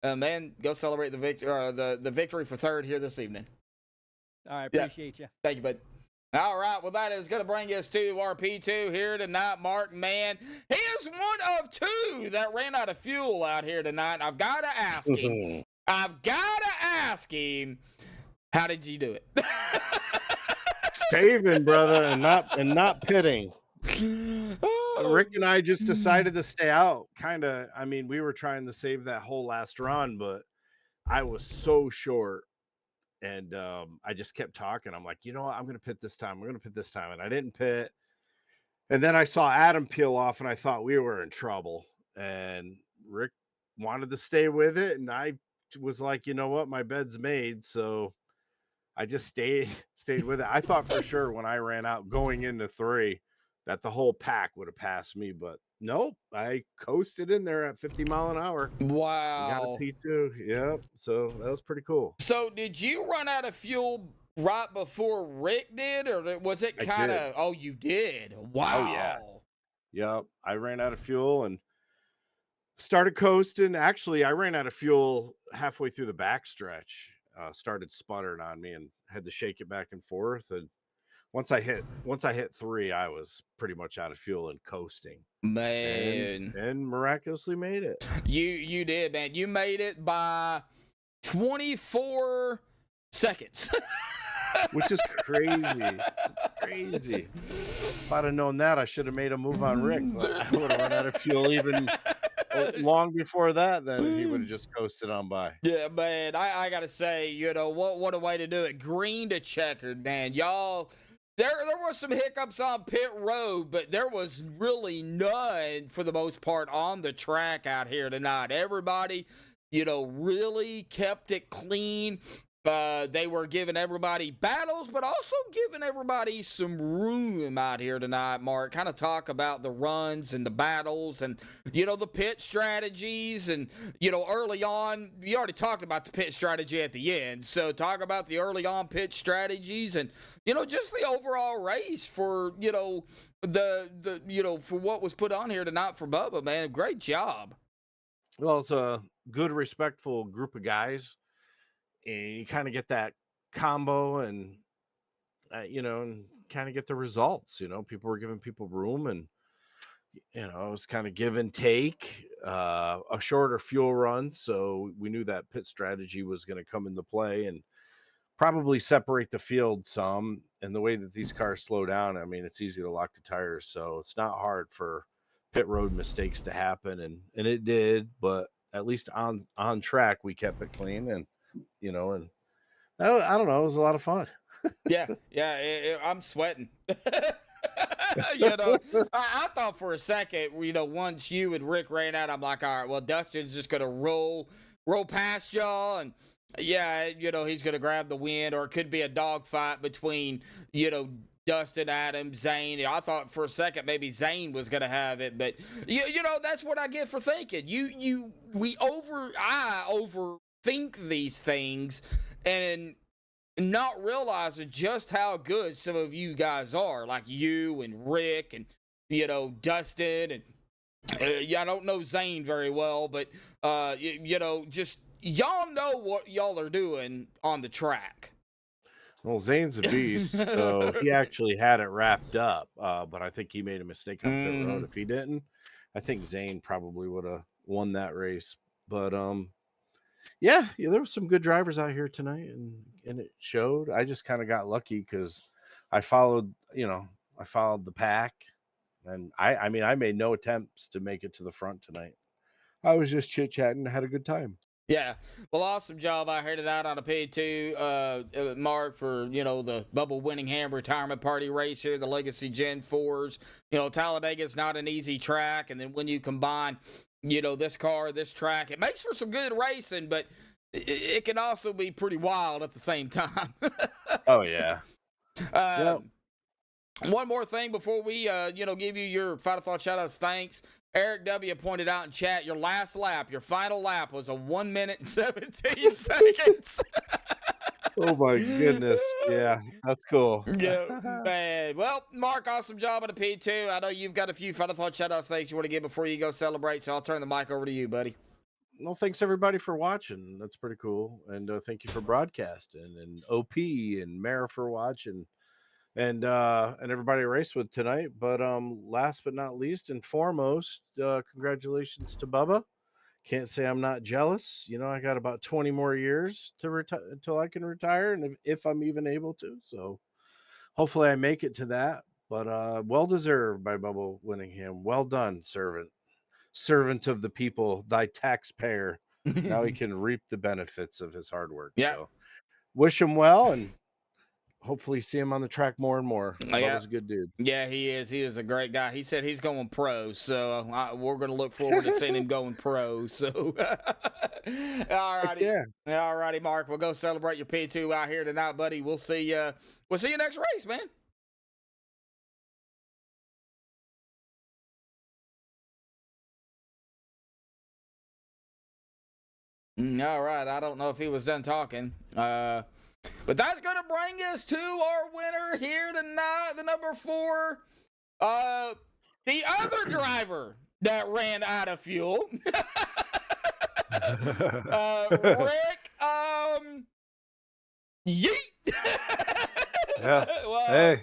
man, go celebrate the victory for third here this evening. All right, appreciate you. Thank you, bud. All right, well, that is going to bring us to our P2 here tonight. Martin, man, he is one of 2 that ran out of fuel out here tonight. I've got to ask him. How did you do it? Saving, brother, and not pitting. Rick and I just decided to stay out. We were trying to save that whole last run, but I was so short. And I just kept talking. I'm like, you know what? I'm going to pit this time. And I didn't pit. And then I saw Adam peel off, and I thought we were in trouble. And Rick wanted to stay with it. And I was like, you know what? My bed's made. So I just stayed with it. I thought for sure when I ran out going into 3 that the whole pack would have passed me, but nope. I coasted in there at 50 mile an hour. Wow. Got a P2. Yep. So that was pretty cool. So did you run out of fuel right before Rick did, or was it I kind did. of? Oh, you did. Wow. Oh yeah. Yep. I ran out of fuel and started coasting. Actually, I ran out of fuel halfway through the backstretch. Started sputtering on me and had to shake it back and forth. And once I hit 3, I was pretty much out of fuel and coasting. Man, And miraculously made it. you did, man. You made it by 24 seconds. Which is crazy. Crazy. If I'd have known that, I should have made a move on Rick, but I would have run out of fuel even long before that. Then he would have just coasted on by. Yeah, man. I gotta say, what a way to do it. Green to checkered, man. Y'all, there was some hiccups on pit road, but there was really none for the most part on the track out here tonight. Everybody, really kept it clean. They were giving everybody battles, but also giving everybody some room out here tonight, Mark. Kind of talk about the runs and the battles and, the pit strategies. And, early on, you already talked about the pit strategy at the end. So talk about the early on pit strategies and, just the overall race for, for what was put on here tonight for Bubba, man. Great job. Well, it's a good, respectful group of guys. And you kind of get that combo and, and kind of get the results. People were giving people room and, it was kind of give and take, a shorter fuel run. So we knew that pit strategy was going to come into play and probably separate the field some. And the way that these cars slow down, I mean, it's easy to lock the tires. So it's not hard for pit road mistakes to happen. And it did, but at least on track, we kept it clean and, and I don't know, it was a lot of fun. Yeah, I'm sweating. I thought for a second, once you and Rick ran out, I'm like, all right, well, Dustin's just gonna roll past y'all, and yeah, he's gonna grab the win, or it could be a dogfight between, Dustin, Adam, Zane. I thought for a second maybe Zane was gonna have it, but that's what I get for thinking. I overthink these things and not realizing just how good some of you guys are, like you and Rick and Dustin and I don't know Zane very well, but just y'all know what y'all are doing on the track. Well, Zane's a beast, so he actually had it wrapped up, but I think he made a mistake on pit road. If he didn't, I think Zane probably would have won that race. But yeah, there were some good drivers out here tonight, and it showed. I just kind of got lucky because I followed the pack, and I mean, I made no attempts to make it to the front tonight. I was just chit-chatting and had a good time. Yeah, well, awesome job. I heard it out on a P2, Mark, for, the Bubba Winningham retirement party race here, the Legacy Gen 4s. Talladega's not an easy track, and then when you combine, this car, this track, it makes for some good racing, but it can also be pretty wild at the same time. Oh, yeah. Yep. One more thing before we, give you your final thought, shout-outs, thanks. Eric W. pointed out in chat, your final lap was a 1 minute and 17 seconds. Oh, my goodness. Yeah, that's cool. Yeah, man. Well, Mark, awesome job on the P2. I know you've got a few final thought, shout-outs, thanks you want to give before you go celebrate, so I'll turn the mic over to you, buddy. Well, thanks, everybody, for watching. That's pretty cool. And thank you for broadcasting, and OP and Mara for watching. And everybody I raced with tonight. But last but not least and foremost, congratulations to Bubba. Can't say I'm not jealous. I got about 20 more years to retire until I can retire, and if I'm even able to. So hopefully I make it to that. But well deserved by Bubba Winningham. Well done, servant of the people, thy taxpayer. Now he can reap the benefits of his hard work. Yeah. So wish him well, and hopefully see him on the track more and more. Yeah. Bubba's a good dude. Yeah, he is. He is a great guy. He said he's going pro, so we're going to look forward to seeing him going pro. So, all righty. Yeah. All righty, Mark. We'll go celebrate your P2 out here tonight, buddy. We'll see you next race, man. All right. I don't know if he was done talking. But that's going to bring us to our winner here tonight, the number 4. The other driver that ran out of fuel. Rick, yeet. Yeah. Well, Hey,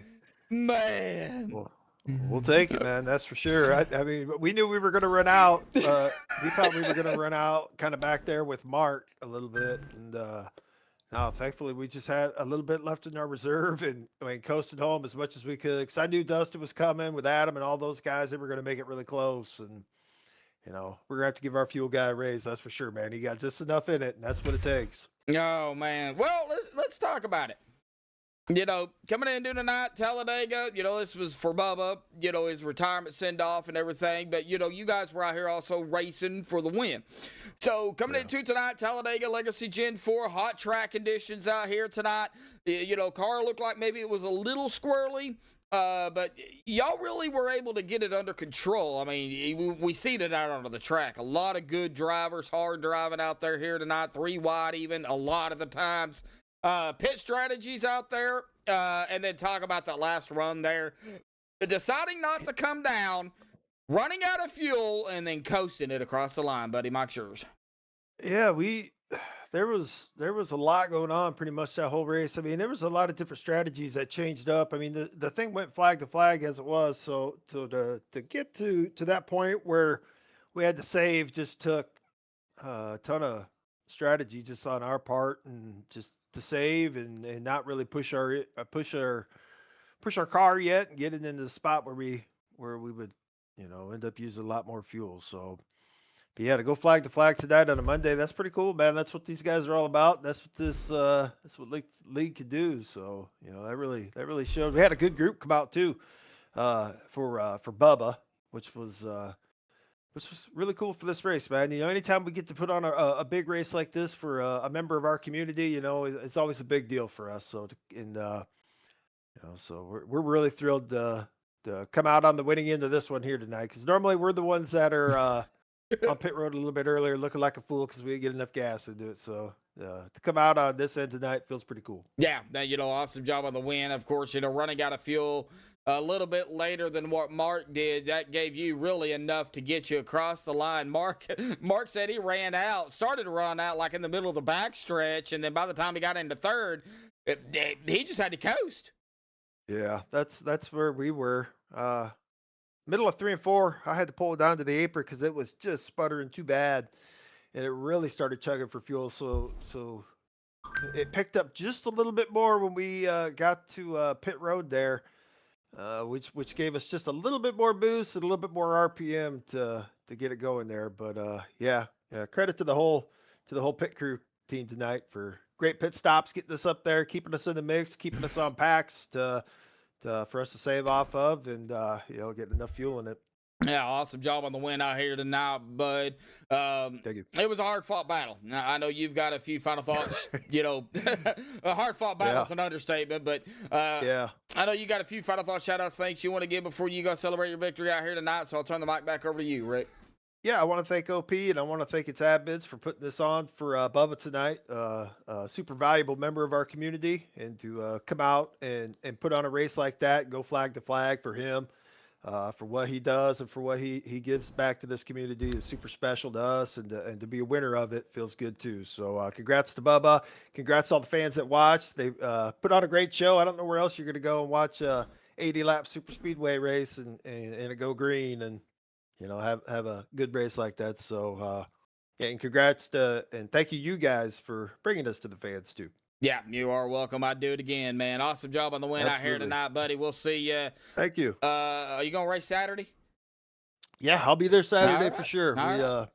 man. we'll take it, man. That's for sure. I mean, we knew we were going to run out. We thought we were going to run out kind of back there with Mark a little bit. And no, thankfully, we just had a little bit left in our reserve and I mean, coasted home as much as we could. Because I knew Dustin was coming with Adam and all those guys. They were going to make it really close. And, you know, we're going to have to give our fuel guy a raise. That's for sure, man. He got just enough in it, and that's what it takes. Oh, man. Well, let's talk about it. You know, coming into tonight, Talladega, you know, this was for Bubba, you know, his retirement send-off and everything. But, you know, you guys were out here also racing for the win. So, coming into tonight, Talladega Legacy Gen 4, hot track conditions out here tonight. You know, car looked like maybe it was a little squirrely. But y'all really were able to get it under control. I mean, we seen it out onto the track. A lot of good drivers, hard driving out there here tonight, 3 wide even, a lot of the times. Pit strategies out there, and then talk about that last run there. Deciding not to come down, running out of fuel, and then coasting it across the line, buddy. Mike's yours. Yeah, there was a lot going on pretty much that whole race. I mean, there was a lot of different strategies that changed up. I mean, the thing went flag to flag as it was. So to get to that point where we had to save just took a ton of strategy just on our part and just to save and not really push our car yet and get it into the spot where we would, you know, end up using a lot more fuel. So but yeah, to go flag to flag tonight on a Monday, that's pretty cool, man. That's what these guys are all about. That's what that's what league could do. So, you know, that really showed. We had a good group come out too, for Bubba, which was really cool for this race, man. You know, anytime we get to put on a big race like this for a member of our community, you know, it's always a big deal for us. So, you know, so we're really thrilled to come out on the winning end of this one here tonight. Because normally we're the ones that are on pit road a little bit earlier, looking like a fool because we didn't get enough gas to do it. So to come out on this end tonight feels pretty cool. Yeah, you know, awesome job on the win. Of course, you know, running out of fuel a little bit later than what Mark did. That gave you really enough to get you across the line. Mark said he started to run out like in the middle of the backstretch, and then by the time he got into third, he just had to coast. Yeah, that's where we were. Middle of 3 and 4, I had to pull it down to the apron because it was just sputtering too bad, and it really started chugging for fuel. So it picked up just a little bit more when we got to pit road there, which gave us just a little bit more boost and a little bit more RPM to get it going there. But yeah, credit to the whole pit crew team tonight for great pit stops, getting us up there, keeping us in the mix, keeping us on packs for us to save off of, and you know, get enough fuel in it. Yeah, awesome job on the win out here tonight, bud. Thank you. It was a hard-fought battle. Now, I know you've got a few final thoughts. You know, a hard-fought battle is an understatement, but yeah, I know you got a few final thoughts, shout-outs, thanks you want to give before you go celebrate your victory out here tonight, so I'll turn the mic back over to you, Rick. Yeah, I want to thank OP and I want to thank its admins for putting this on for Bubba tonight. A super valuable member of our community, and to come out and put on a race like that, go flag to flag for him, for what he does and for what he gives back to this community is super special to us, and to be a winner of it feels good too. So congrats to Bubba. Congrats to all the fans that watched. They put on a great show. I don't know where else you're going to go and watch 80 lap super speedway race and a go green and, you know, have a good race like that. So, yeah, and congrats and thank you guys for bringing us to the fans too. Yeah, you are welcome. I'd do it again, man. Awesome job on the win out here tonight, buddy. We'll see you. Thank you. Are you going to race Saturday? Yeah, I'll be there Saturday for right. sure. All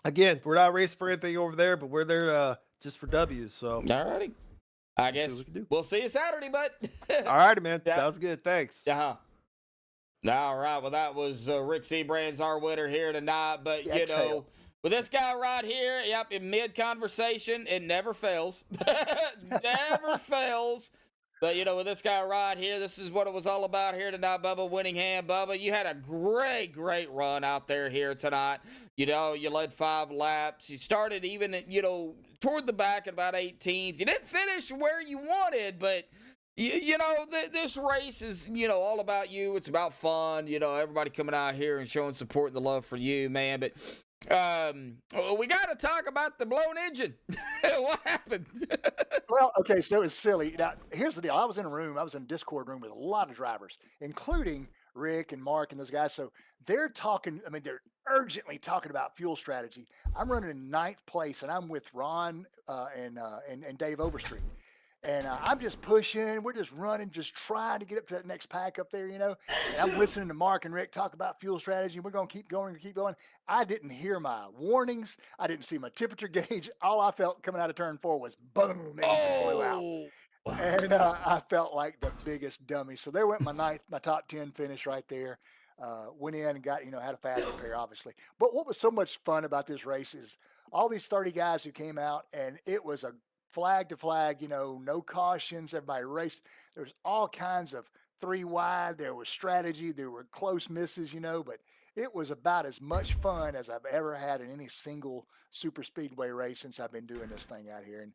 Again, we're not racing for anything over there, but we're there just for W's. So, all righty. I guess we can do. We'll see you Saturday, bud. All righty, man. Yeah. Sounds good. Thanks. Uh-huh. All right. Well, that was Rick Seabrand's our winner here tonight. But, you know, with this guy right here, yep, in mid-conversation, it never fails. Never fails. But, with this guy right here, this is what it was all about here tonight, Bubba Winningham. Bubba, you had a great, great run out there here tonight. You led 5 laps. You started even, toward the back at about 18th. You didn't finish where you wanted, but, this race is, all about you. It's about fun. Everybody coming out here and showing support and the love for you, man. But we got to talk about the blown engine. What happened? Well, okay, so it was silly. Now, here's the deal. I was in a Discord room with a lot of drivers, including Rick and Mark and those guys. So they're talking, they're urgently talking about fuel strategy. I'm running in 9th place, and I'm with Ron and Dave Overstreet. And I'm just pushing. We're just running, just trying to get up to that next pack up there, And I'm listening to Mark and Rick talk about fuel strategy. We're going to keep going and keep going. I didn't hear my warnings. I didn't see my temperature gauge. All I felt coming out of turn 4 was boom, engine blew out. And I felt like the biggest dummy. So there went my top 10 finish right there. Went in and got, had a fast repair, obviously. But what was so much fun about this race is all these 30 guys who came out, and it was a flag to flag, no cautions. Everybody raced. There was all kinds of 3 wide. There was strategy. There were close misses, but it was about as much fun as I've ever had in any single super speedway race since I've been doing this thing out here. And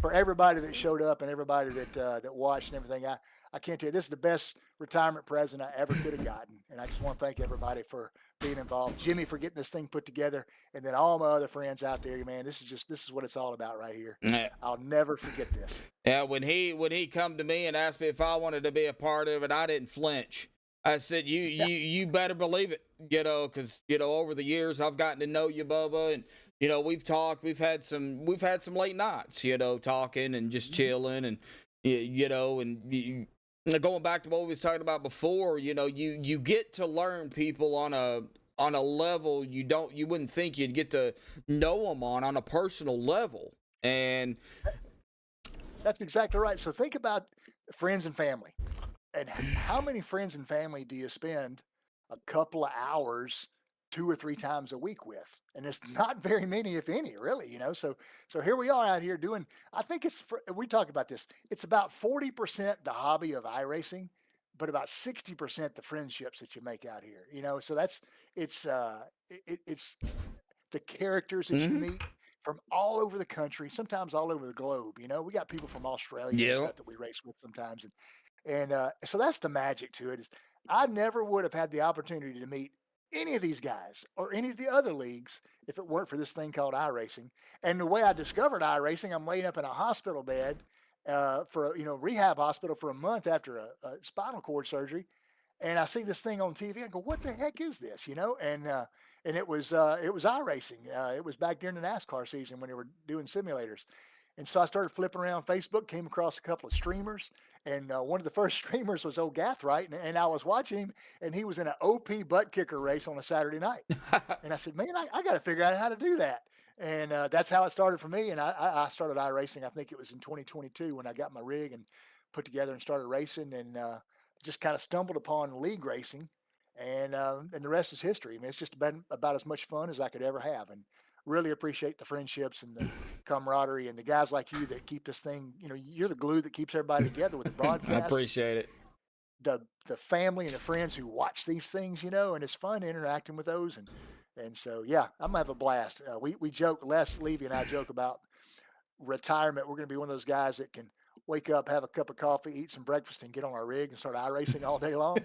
for everybody that showed up and everybody that watched and everything, I can't tell you, this is the best retirement present I ever could have gotten. And I just want to thank everybody for being involved. Jimmy for getting this thing put together, and then all my other friends out there, man. This is what it's all about right here. Yeah. I'll never forget this. Yeah, when he come to me and asked me if I wanted to be a part of it, I didn't flinch. I said, you better believe it, because over the years I've gotten to know you, Bubba, and we've talked, we've had some late nights, talking and just chilling, and and going back to what we was talking about before, you get to learn people on a level you wouldn't think you'd get to know them on a personal level, and that's exactly right. So think about friends and family. And how many friends and family do you spend a couple of hours 2 or 3 times a week with? And it's not very many, if any, really, So here we are out here doing, I think we talk about this. It's about 40% the hobby of iRacing, but about 60% the friendships that you make out here, So it's the characters that you meet from all over the country, sometimes all over the globe. We got people from Australia and stuff that we race with sometimes. And so that's the magic to it. Is I never would have had the opportunity to meet any of these guys or any of the other leagues if it weren't for this thing called iRacing. And the way I discovered iRacing, I'm laying up in a hospital bed for rehab hospital for a month after a spinal cord surgery, and I see this thing on TV. I go, "What the heck is this?" And it was iRacing. It was back during the NASCAR season when they were doing simulators. And so I started flipping around Facebook, came across a couple of streamers, and one of the first streamers was old Gathright, and I was watching him, and he was in an OP butt kicker race on a Saturday night. And I said, man, I got to figure out how to do that. And that's how it started for me. And I started iRacing, I think it was in 2022 when I got my rig and put together and started racing, and just kind of stumbled upon league racing. And the rest is history. I mean, it's just been about as much fun as I could ever have. And really appreciate the friendships and the camaraderie and the guys like you that keep this thing, you're the glue that keeps everybody together with the broadcast. I appreciate it. The family and the friends who watch these things, and it's fun interacting with those. And so, yeah, I'm gonna have a blast. We joke, Les Levy and I joke about retirement. We're going to be one of those guys that can wake up, have a cup of coffee, eat some breakfast, and get on our rig and start iRacing all day long.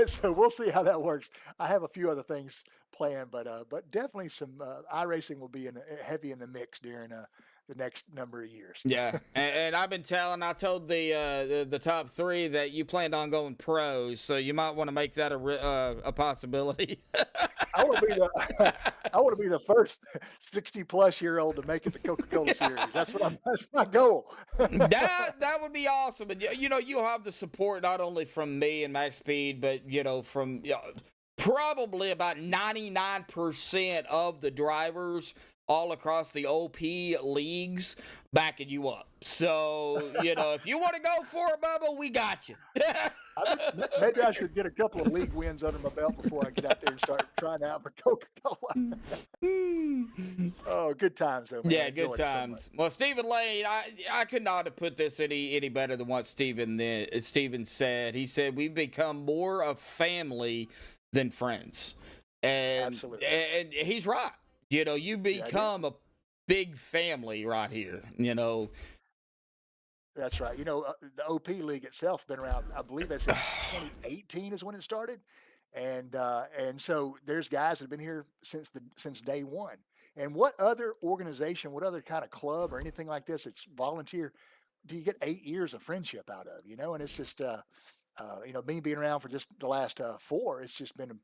So we'll see how that works. I have a few other things planned, but definitely some iRacing will be heavy in the mix during the next number of years. Yeah, and I told the top 3 that you planned on going pros, so you might want to make that a possibility. I want to be the first 60-plus-year-old to make it the Coca-Cola series. That's my goal. that would be awesome. And you'll have the support not only from me and Max Speed, but from probably about 99% of the drivers all across the OP leagues backing you up. So, if you want to go for it, Bubba, we got you. Maybe I should get a couple of league wins under my belt before I get out there and start trying out for Coca-Cola. Oh, good times, though, man. Yeah, good times. Well, Stephen Lane, I could not have put this any better than what Stephen said. He said, we've become more of family than friends. And, Absolutely. And he's right. You become a big family right here, That's right. The OP League itself been around, I believe that's 2018 is when it started. And so there's guys that have been here since day one. And what other organization, what other kind of club or anything like this, it's volunteer, do you get 8 years of friendship out of, and it's just, me being around for just the last 4, it's just been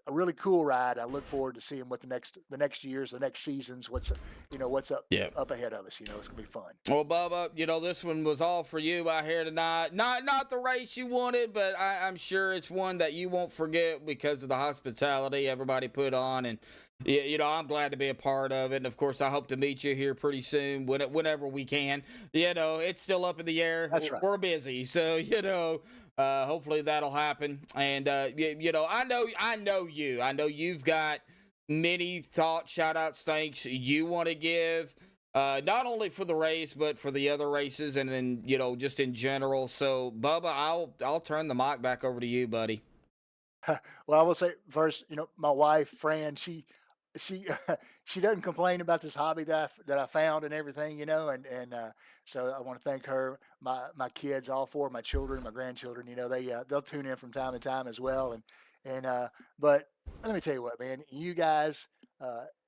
a really cool ride. I look forward to seeing what the next years, the next seasons, what's up ahead of us. It's gonna be fun. Well, Bubba, this one was all for you out here tonight. Not the race you wanted, but I'm sure it's one that you won't forget because of the hospitality everybody put on, and I'm glad to be a part of it. And of course, I hope to meet you here pretty soon, whenever we can. It's still up in the air. That's right. We're busy, so hopefully that'll happen. And I know you. I know you've got many thoughts, shout outs, thanks you want to give, not only for the race but for the other races, and then just in general. So Bubba, I'll turn the mic back over to you, buddy. Well, I will say first, my wife Fran, she doesn't complain about this hobby that I found and everything, and so I want to thank her, my kids, all 4 of my children, my grandchildren, they'll tune in from time to time as well. But let me tell you what, man, you guys,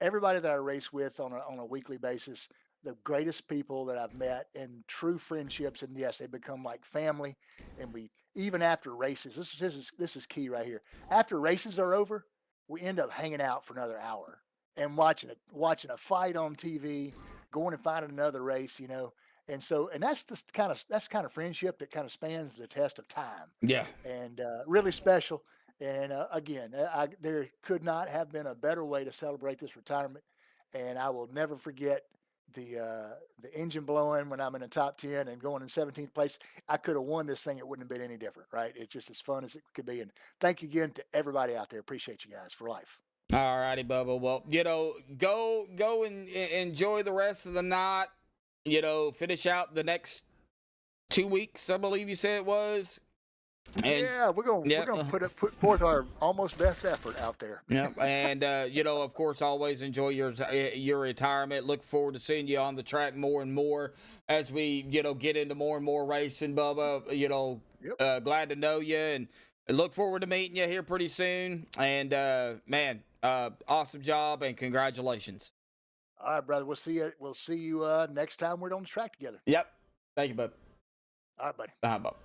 everybody that I race with on a weekly basis, the greatest people that I've met, and true friendships. And yes, they become like family. And we, even after races, this is key right here. After races are over, we end up hanging out for another hour and watching a fight on TV, going and finding another race, And that's kind of friendship that kind of spans the test of time. Yeah. And really special. And again, there could not have been a better way to celebrate this retirement. And I will never forget the engine blowing when I'm in the top 10 and going in 17th place. I could have won this thing. It wouldn't have been any different, right? It's just as fun as it could be. And thank you again to everybody out there. Appreciate you guys for life. All righty, Bubba. Well, go and enjoy the rest of the night. Finish out the next 2 weeks, I believe you said it was. And, we're gonna put forth our almost best effort out there. Yeah, and of course, always enjoy your retirement. Look forward to seeing you on the track more and more as we get into more and more racing, Bubba. Glad to know you, and look forward to meeting you here pretty soon. And man, awesome job and congratulations. All right, brother. We'll see you next time we're on the track together. Yep. Thank you, bud. All right, buddy. Bye, Bubba.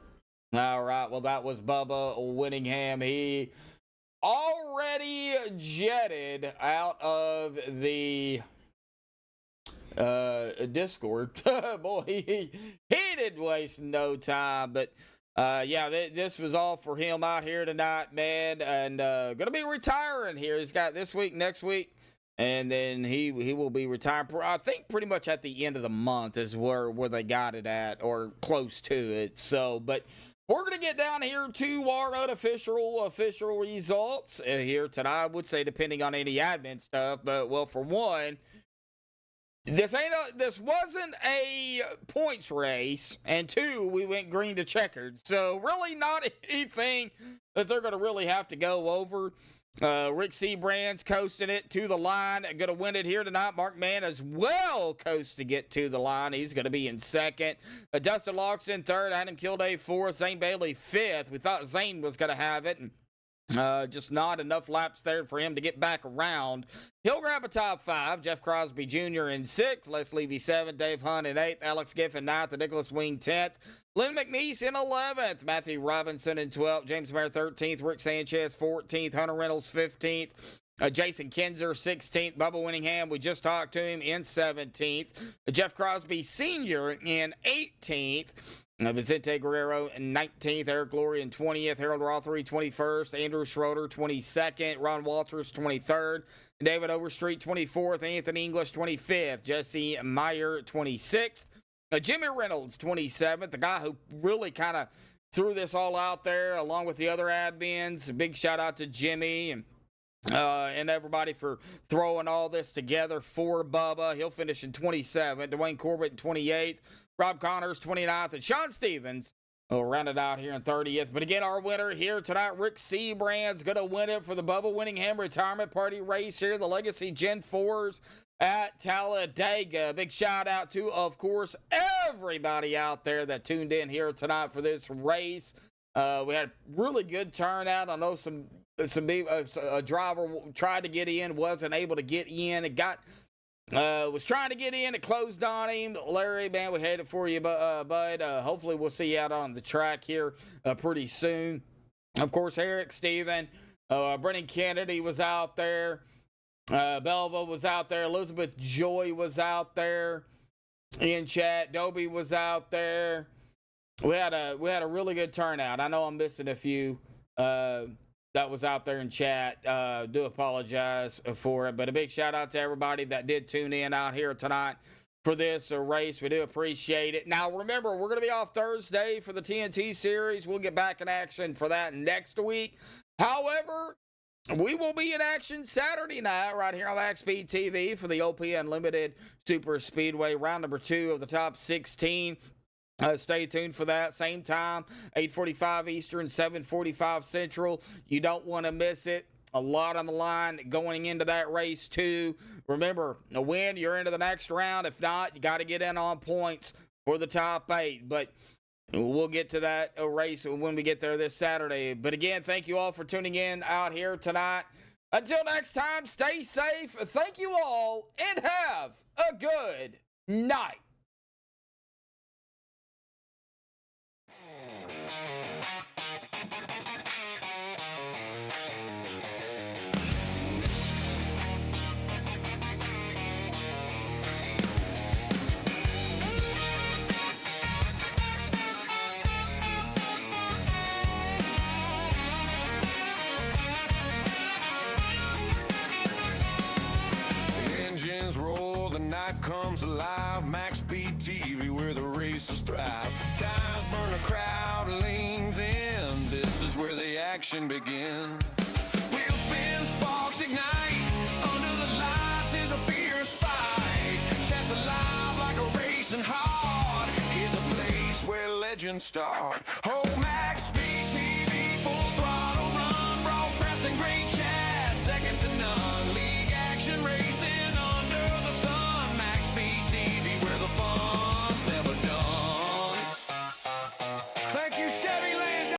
All right, well, that was Bubba Winningham. He already jetted out of the Discord. Boy, he didn't waste no time. But, this was all for him out here tonight, man. And going to be retiring here. He's got this week, next week. And then he will be retiring, I think, pretty much at the end of the month is where they got it at, or close to it. So, but we're going to get down here to our unofficial results here tonight. I would say depending on any admin stuff, but well, for one, this wasn't a points race, and 2, we went green to checkered. So really not anything that they're going to really have to go over. Rick Seabrand's coasting it to the line. Going to win it here tonight. Mark Mann as well coast to get to the line. He's going to be in second. Dustin Logston third. Adam Kilday fourth. Zane Bailey fifth. We thought Zane was going to have it. And just not enough laps there for him to get back around. He'll grab a top 5. Jeff Crosby Jr. in 6th. Les Levy 7th. Dave Hunt in 8th. Alex Giffen 9th. And Nicholas Wing 10th. Lynn McNeese in 11th. Matthew Robinson in 12th. James Mayer 13th. Rick Sanchez 14th. Hunter Reynolds 15th. Jason Kinzer 16th. Bubba Winningham, we just talked to him, in 17th. Jeff Crosby Sr. in 18th. Vicente Guerrero in 19th, Eric Glory in 20th, Harold Rothery 21st, Andrew Schroeder 22nd, Ron Walters 23rd, David Overstreet 24th, Anthony English 25th, Jesse Meyer 26th, Jimmy Reynolds 27th, the guy who really kind of threw this all out there along with the other admins. A big shout out to Jimmy and everybody for throwing all this together for Bubba. He'll finish in 27th, Dwayne Corbett in 28th, Rob Connors 29th, and Sean Stevens will round it out here in 30th. But again, our winner here tonight, Rick Seabrand's going to win it for the Bubba Winningham Retirement Party race here, the Legacy Gen 4s at Talladega. Big shout out to, of course, everybody out there that tuned in here tonight for this race. We had a really good turnout. I know a driver tried to get in, wasn't able to get in. It was trying to get in. It closed on him. Larry, man, we had it for you, bud. Hopefully we'll see you out on the track here pretty soon. Of course, Eric, Steven, Brennan Kennedy was out there. Belva was out there. Elizabeth Joy was out there in chat. Dobie was out there. We had a really good turnout. I know I'm missing a few that was out there in chat. Do apologize for it, but a big shout out to everybody that did tune in out here tonight for this race. We do appreciate it. Now remember, we're going to be off Thursday for the TNT series. We'll get back in action for that next week. However, we will be in action Saturday night right here on MaxspeedTV for the OP Unlimited Super Speedway round number 2 of the top 16. Stay tuned for that. Same time, 8:45 Eastern, 7:45 Central. You don't want to miss it. A lot on the line going into that race, too. Remember, a win, you're into the next round. If not, you got to get in on points for the top 8. But we'll get to that race when we get there this Saturday. But again, thank you all for tuning in out here tonight. Until next time, stay safe. Thank you all, and have a good night. Engines roll, the night comes alive. MaxspeedTV, where the racers thrive. Tires burn, the crowd leans in. This is where the action begins. Wheels spin, sparks ignite. Under the lights is a fierce fight. Chance alive like a racing heart. Here's a place where legends start. Oh, man.